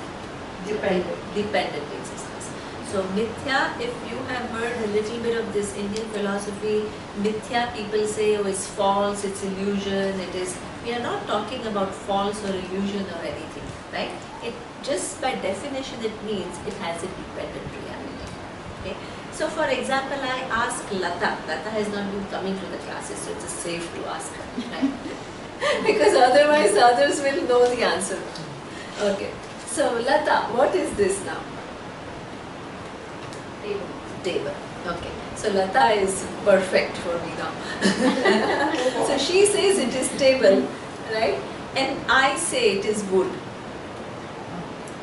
Dependent existence. So Mithya, if you have heard a little bit of this Indian philosophy, Mithya people say, oh, it's false, it's illusion, it is, we are not talking about false or illusion or anything, right? It just by definition it means it has a dependent reality. Okay? So for example, I ask Lata. Lata has not been coming to the classes, so it's safe to ask her, right? Because otherwise others will know the answer. Okay. So Lata, what is this now? Table. Okay. So Lata is perfect for me now. So she says it is table, right? And I say it is wood.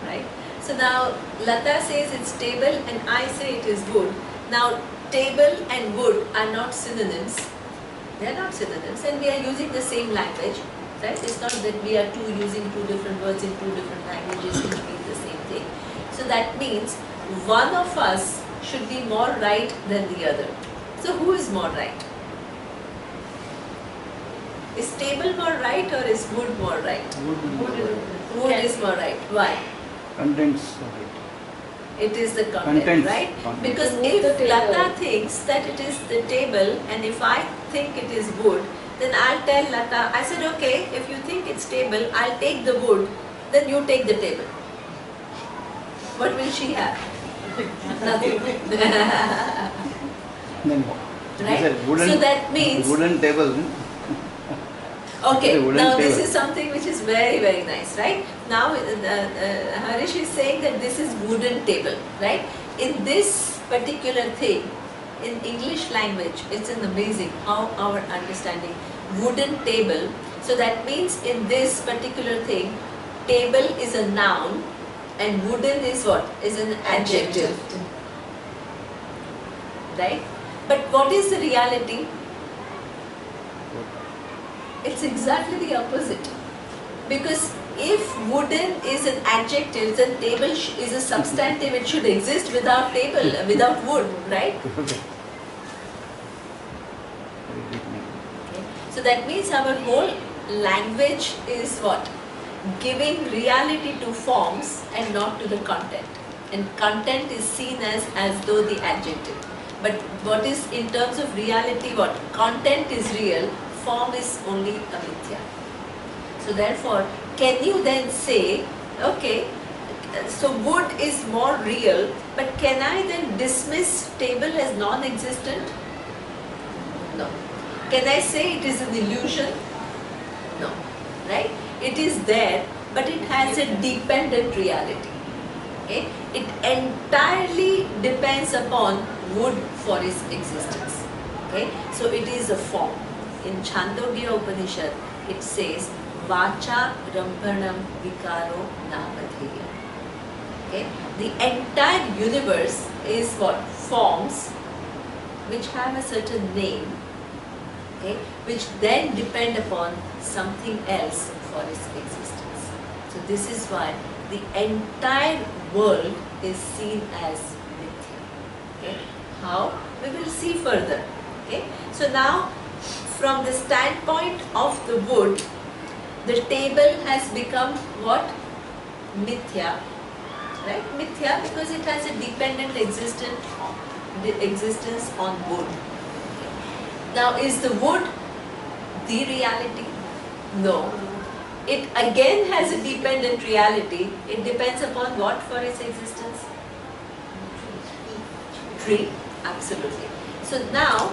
Right? So now Lata says it's table and I say it is wood. Now table and wood are not synonyms. They are not synonyms, and we are using the same language. Right? It's not that we are using two different words in two different languages which mean the same thing. So that means one of us should be more right than the other. So who is more right? Is table more right or is wood more right? Wood is more right. Why? Contents of it. It is the content, Contents. right? Content. Because Move if the table. Lata thinks that it is the table and if I think it is wood, then I'll tell Lata, I said, okay, if you think it's table, I'll take the wood, then you take the table. What will she have? Nothing. Then Right? it's a wooden, So that means, wooden table. okay, a wooden now this table. is something which is very, very nice, right? Now Harish is saying that this is wooden table, right? In this particular thing, in English language, it's an amazing how our understanding, wooden table, so that means in this particular thing, table is a noun and wooden is what? Is an adjective, right? But what is the reality? It's exactly the opposite. Because if wooden is an adjective, then table is a substantive, it should exist without table, without wood, right? Okay. So that means our whole language is what? Giving reality to forms and not to the content. And content is seen as though the adjective. But what is in terms of reality, what? Content is real, form is only a mithya. So therefore, can you then say, okay, so wood is more real, but can I then dismiss table as non-existent? No. Can I say it is an illusion? No. Right? It is there, but it has a dependent reality. Okay? It entirely depends upon wood for its existence. Okay? So it is a form. In Chandogya Upanishad, it says, Vacha Rambhanam Vikaro Namadheya. Okay? The entire universe is what? Forms which have a certain name, okay, which then depend upon something else for its existence. So this is why the entire world is seen as mithya. Okay? How? We will see further. Okay? So now, from the standpoint of the wood, the table has become what? Mithya. Right? Mithya because it has a dependent existence on wood. Now, is the wood the reality? No. It again has a dependent reality. It depends upon what for its existence? Tree. Absolutely. So now,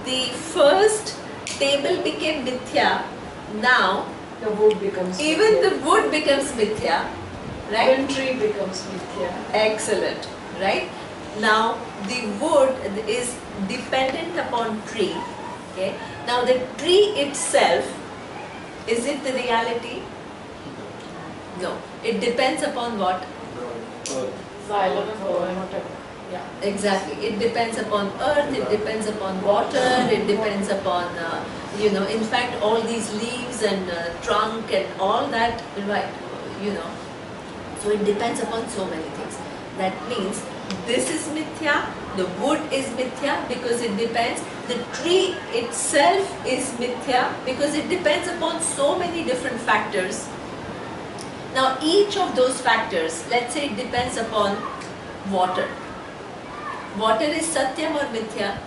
the first table became mithya. Now, The wood becomes even mithya. the wood becomes mithya. Right? Even tree becomes mithya. Excellent, right? Now the wood is dependent upon tree. Okay. Now the tree itself, is it the reality? No. It depends upon what? Xylem or whatever. Yeah. Exactly. It depends upon earth. It depends upon water. It depends upon in fact, all these leaves and trunk and all that. Right. So it depends upon so many things. That means this is mithya, the wood is mithya because it depends, the tree itself is mithya because it depends upon so many different factors. Now each of those factors, let's say it depends upon water. Water is satyam or mithya?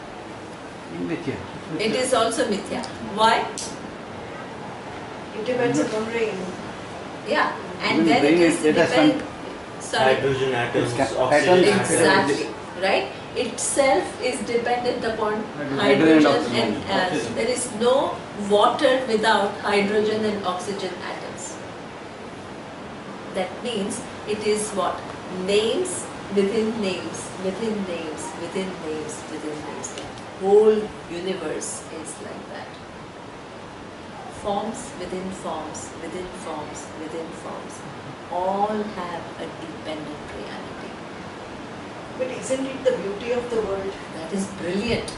Mithya. It is also mithya. Why? It depends upon rain. Yeah. And Even then it rain, is it has depend. Sorry. Hydrogen atoms, It's oxygen atoms. atoms. Exactly, right? Itself is dependent upon Hydrogen and hydrogen and oxygen. there is no water without hydrogen and oxygen atoms. That means it is what? Names within names, within names, within names, within names. The whole universe is like that. Forms within forms, within forms, within forms. All have a dependent reality. But isn't it the beauty of the world? That is brilliant.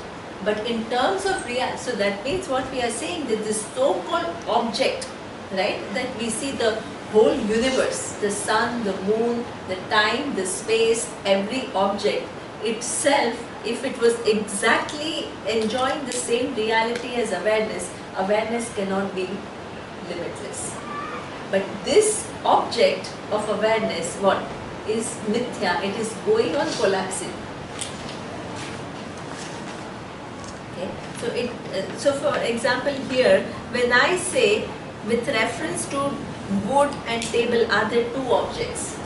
But in terms of reality, so that means what we are saying that this so-called object, right, that we see, the whole universe, the sun, the moon, the time, the space, every object itself, if it was exactly enjoying the same reality as awareness, awareness cannot be limitless. But this object of awareness, what is mithya? It is going on collapsing. Okay. So for example here, when I say with reference to wood and table, are there two objects?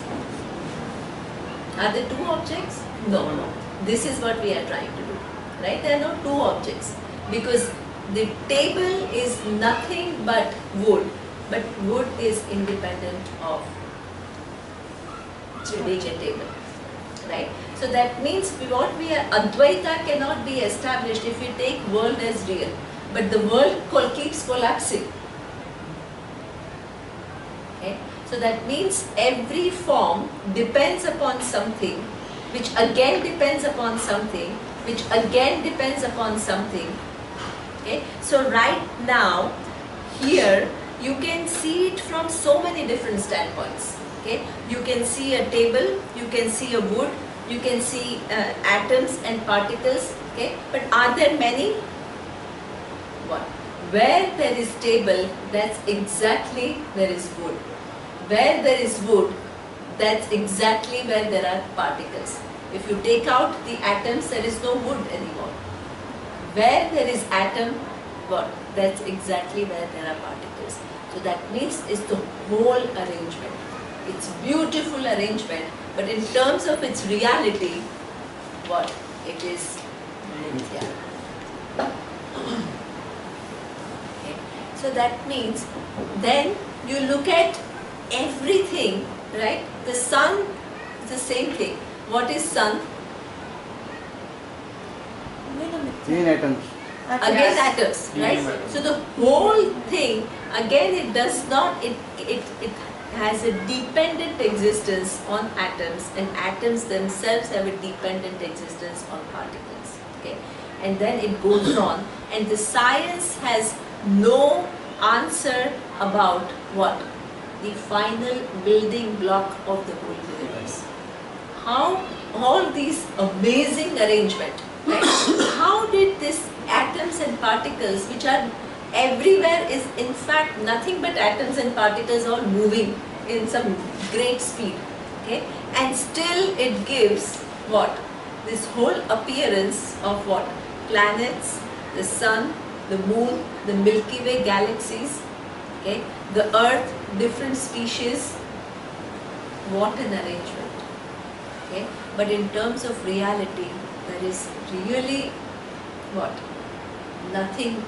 Are there two objects? No, no. This is what we are trying to do, right? There are no two objects because the table is nothing but wood, but wood is independent of being a table, right? So that means Advaita cannot be established if we take world as real, but the world keeps collapsing. Okay? So that means every form depends upon something, which again depends upon something, which again depends upon something. Okay? So right now, here, you can see it from so many different standpoints. Okay? You can see a table, you can see a wood, you can see atoms and particles. Okay? But are there many? One. Where there is table, that's exactly there is wood. Where there is wood, that's exactly where there are particles. If you take out the atoms, there is no wood anymore. Where there is atom, what? That's exactly where there are particles. So that means it's the whole arrangement. It's beautiful arrangement, but in terms of its reality, what? It is mithya. Okay. So that means then you look at everything, right? The sun is the same thing. What is sun? Chain atoms. Again atoms, right? Atoms. So the whole thing, again it does not, it has a dependent existence on atoms, and atoms themselves have a dependent existence on particles. Okay? And then it goes on, and the science has no answer about what? The final building block of the whole universe. How all these amazing arrangement, right? How did this atoms and particles, which are everywhere, is in fact nothing but atoms and particles all moving in some great speed, okay? And still it gives what? This whole appearance of what? Planets, the sun, the moon, the Milky Way galaxies, okay? The earth, different species. What an arrangement, okay? But in terms of reality, there is really what? Nothing.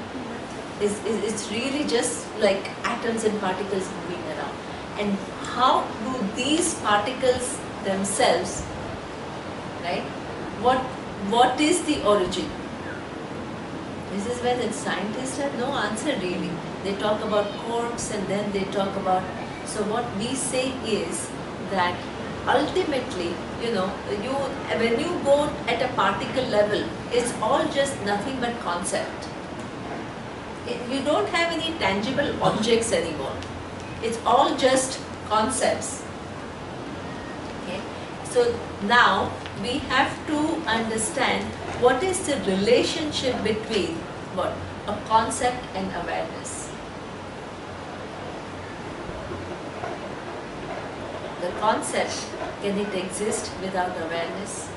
It's really just like atoms and particles moving around. And how do these particles themselves, right? What is the origin? This is where the scientists have no answer really. They talk about quarks and then they talk about, so what we say is that ultimately, when you go at a particle level, it's all just nothing but concept. You don't have any tangible objects anymore. It's all just concepts. Okay? So now we have to understand what is the relationship between what? A concept and awareness. The concept, can it exist without awareness?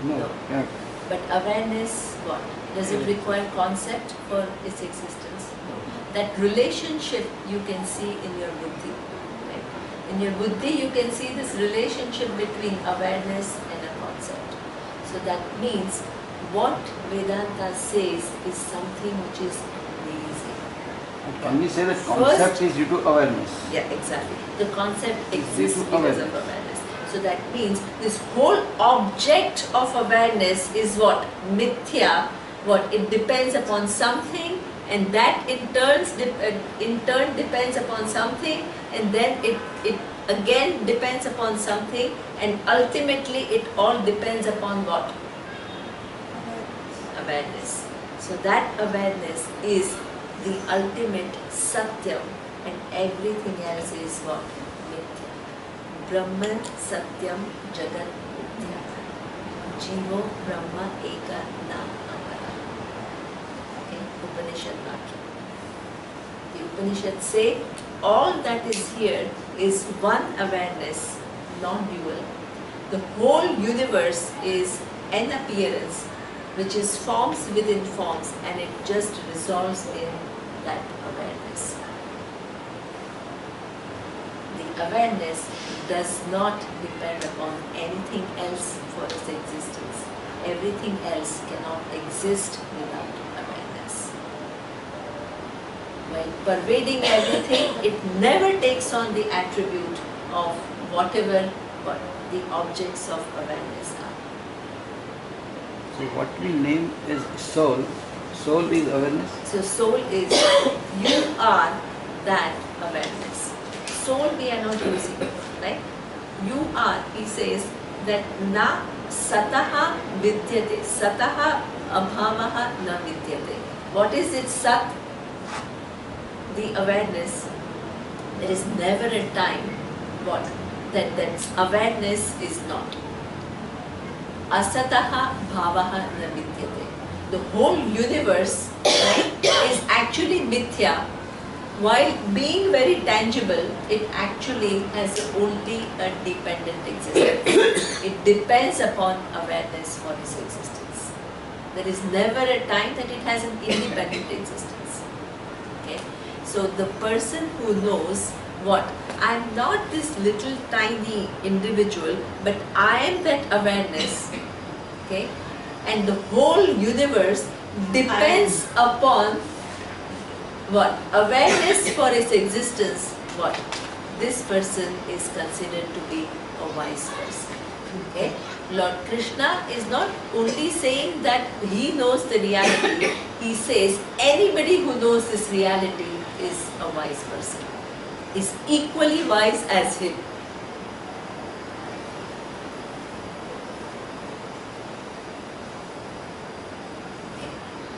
No. Yeah. But awareness, what? Does it require concept for its existence? No. That relationship you can see in your buddhi. Right? In your buddhi you can see this relationship between awareness and a concept. So that means what Vedanta says is something which is amazing. Can we say that concept is due to awareness? Yeah, exactly. The concept Due exists to because of awareness. So that means this whole object of awareness is what? Mithya. What? It depends upon something, and that in turn depends upon something, and then it again depends upon something, and ultimately it all depends upon what? Awareness. So that awareness is the ultimate Satyam, and everything else is what? Mithya. Brahman Satyam Jagat Mithya. Jivo Brahma Eka Na Amara. Okay, Upanishad Vakya. The Upanishad say all that is here is one awareness, non-dual. The whole universe is an appearance which is forms within forms, and it just resolves in that awareness. The awareness does not depend upon anything else for its existence. Everything else cannot exist without awareness. While pervading everything, it never takes on the attribute of whatever what the objects of awareness are. So what we name is soul. Soul is awareness. So soul is, you are that awareness. Soul we are not using, right? You are, he says that na sataha vidyate. Sataha abhavaha na vidyate. What is it sat? The awareness. There is never a time what? That awareness is not. Asataha bhavaha na vidyate. The whole universe, right, is actually mithya. While being very tangible, it actually has only a dependent existence. It depends upon awareness for its existence. There is never a time that it has an independent existence. Okay? So the person who knows what? I am not this little tiny individual, but I am that awareness. Okay? And the whole universe depends upon what? Awareness for its existence. What? This person is considered to be a wise person. Okay? Lord Krishna is not only saying that he knows the reality, he says anybody who knows this reality is a wise person, is equally wise as him.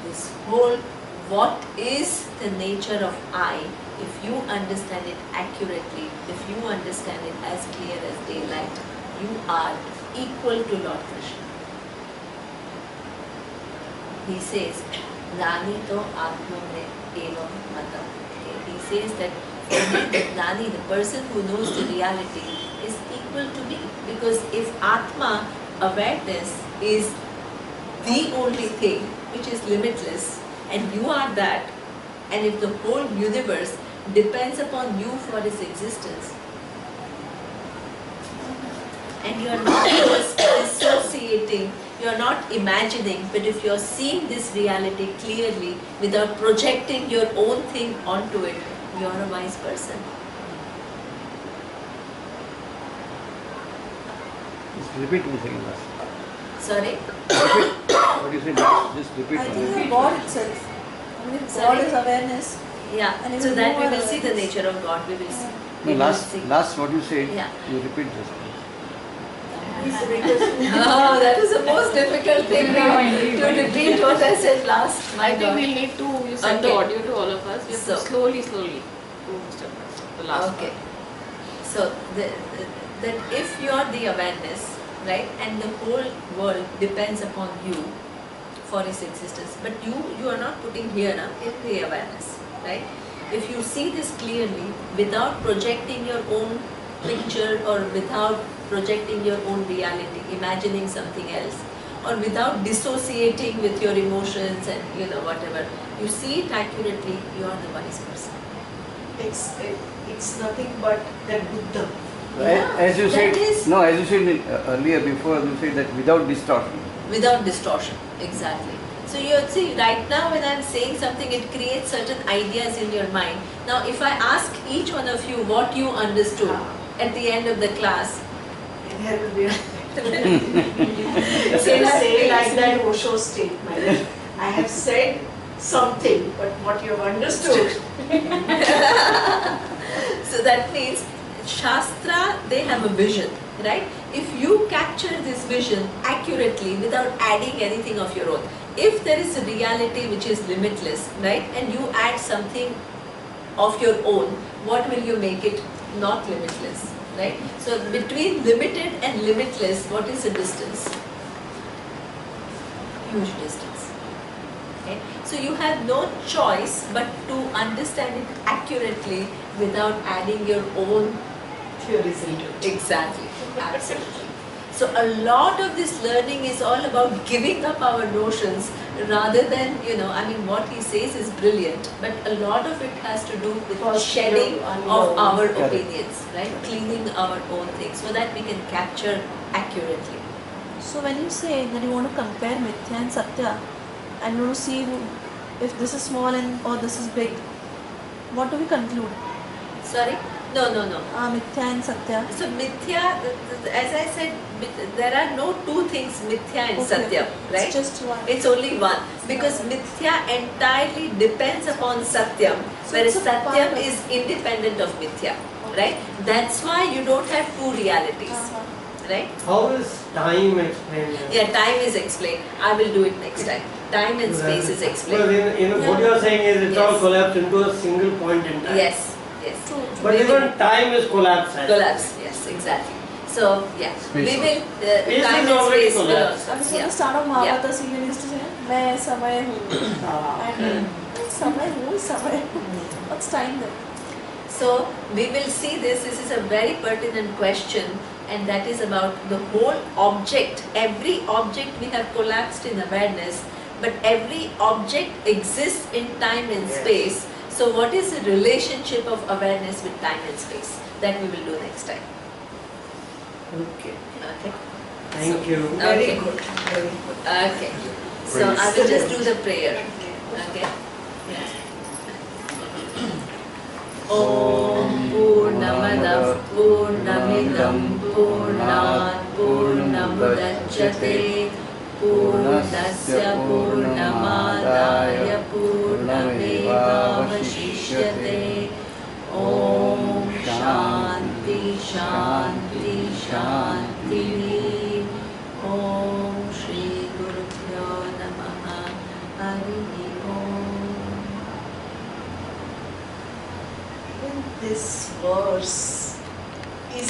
This whole, what is the nature of I, if you understand it accurately, if you understand it as clear as daylight, you are equal to Lord Krishna. He says, Nani to Atmane evam matam. He says that for me, Nani, the person who knows the reality, is equal to me. Because if Atma, awareness, is the only thing which is limitless, and you are that, and if the whole universe depends upon you for its existence, and you are not just dissociating, you are not imagining, but if you are seeing this reality clearly without projecting your own thing onto it, you are a wise person. Just repeat one second last. Sorry? What you said last, just repeat I one think second. the God itself. I mean, if God Sorry? is awareness. Yeah, And so even that we more will see the awareness. nature of God. We will see. No, We will last see. what you said, Yeah. you repeat just. Oh, that is the most difficult thing now, to repeat what I said last. I My think God. we'll need to you send the Okay. audio to all of us. We have So- to slowly go step by step. The last Okay. So that if you are the awareness, right, and the whole world depends upon you for its existence, but you are not putting here in the awareness, right? If you see this clearly without projecting your own picture or without projecting your own reality, imagining something else, or without dissociating with your emotions and whatever, you see it accurately, you are the wise person. It's nothing but the Buddha. Yeah, As you that said, is- no, as you said earlier before, you said that without distortion. Without distortion, exactly. So you see, right now when I'm saying something, it creates certain ideas in your mind. Now if I ask each one of you what you understood at the end of the class, There will be a so say like that Osho statement. I have said something, but what you have understood. so that means Shastra, they have a vision, right? If you capture this vision accurately without adding anything of your own, if there is a reality which is limitless, right, and you add something of your own, what will you make it not limitless, right? So between limited and limitless, what is the distance? Huge distance. Okay? So you have no choice but to understand it accurately without adding your own Theories into it. exactly. Absolutely. So a lot of this learning is all about giving up our notions rather than, I mean, what he says is brilliant, but a lot of it has to do with First, shedding you of unlearn. our Correct. opinions, right? Cleaning our own things so that we can capture accurately. So when you say that you want to compare Mithya and Satya and you want to see if this is small and or this is big, what do we conclude? Sorry? No. Mithya and Satya. So mithya, as I said, there are no two things, mithya and Okay. satya, right? It's just one. It's only one, because mithya entirely depends upon satyam, So whereas it's a part satyam of- is independent of mithya, right? That's why you don't have two realities, Uh-huh. right? How is time explained? Yeah, time is explained. I will do it next time. Time and space is Well, explained. what you are saying is it's all Yes. collapsed into a single point in time. Yes. True. But We even will- time is collapsed. I collapse. Yes, exactly. So yeah, Space we will. Space Time is and already space will collapsed. also. So Yeah. the start of Mahabharata serial used to say, मैं समय हूँ. And समय हूँ, समय हूँ. What's time then? So we will see this. This is a very pertinent question, and that is about the whole object. Every object we have collapsed in awareness, but every object exists in time and Yes. space. So what is the relationship of awareness with time and space? That we will do next time. Okay. Okay. Thank you. Very Okay. good. Very good. Okay. So Praise. I will just do the prayer. Okay. Om Purnamadah Purnamidam Purnat Purnamudachyate Purnasya Purnamadaya Purnamevavashishyate. Om Shanti Shanti Shanti. Om Shri Guru Pyo Namaha. Hari Om. In this verse, is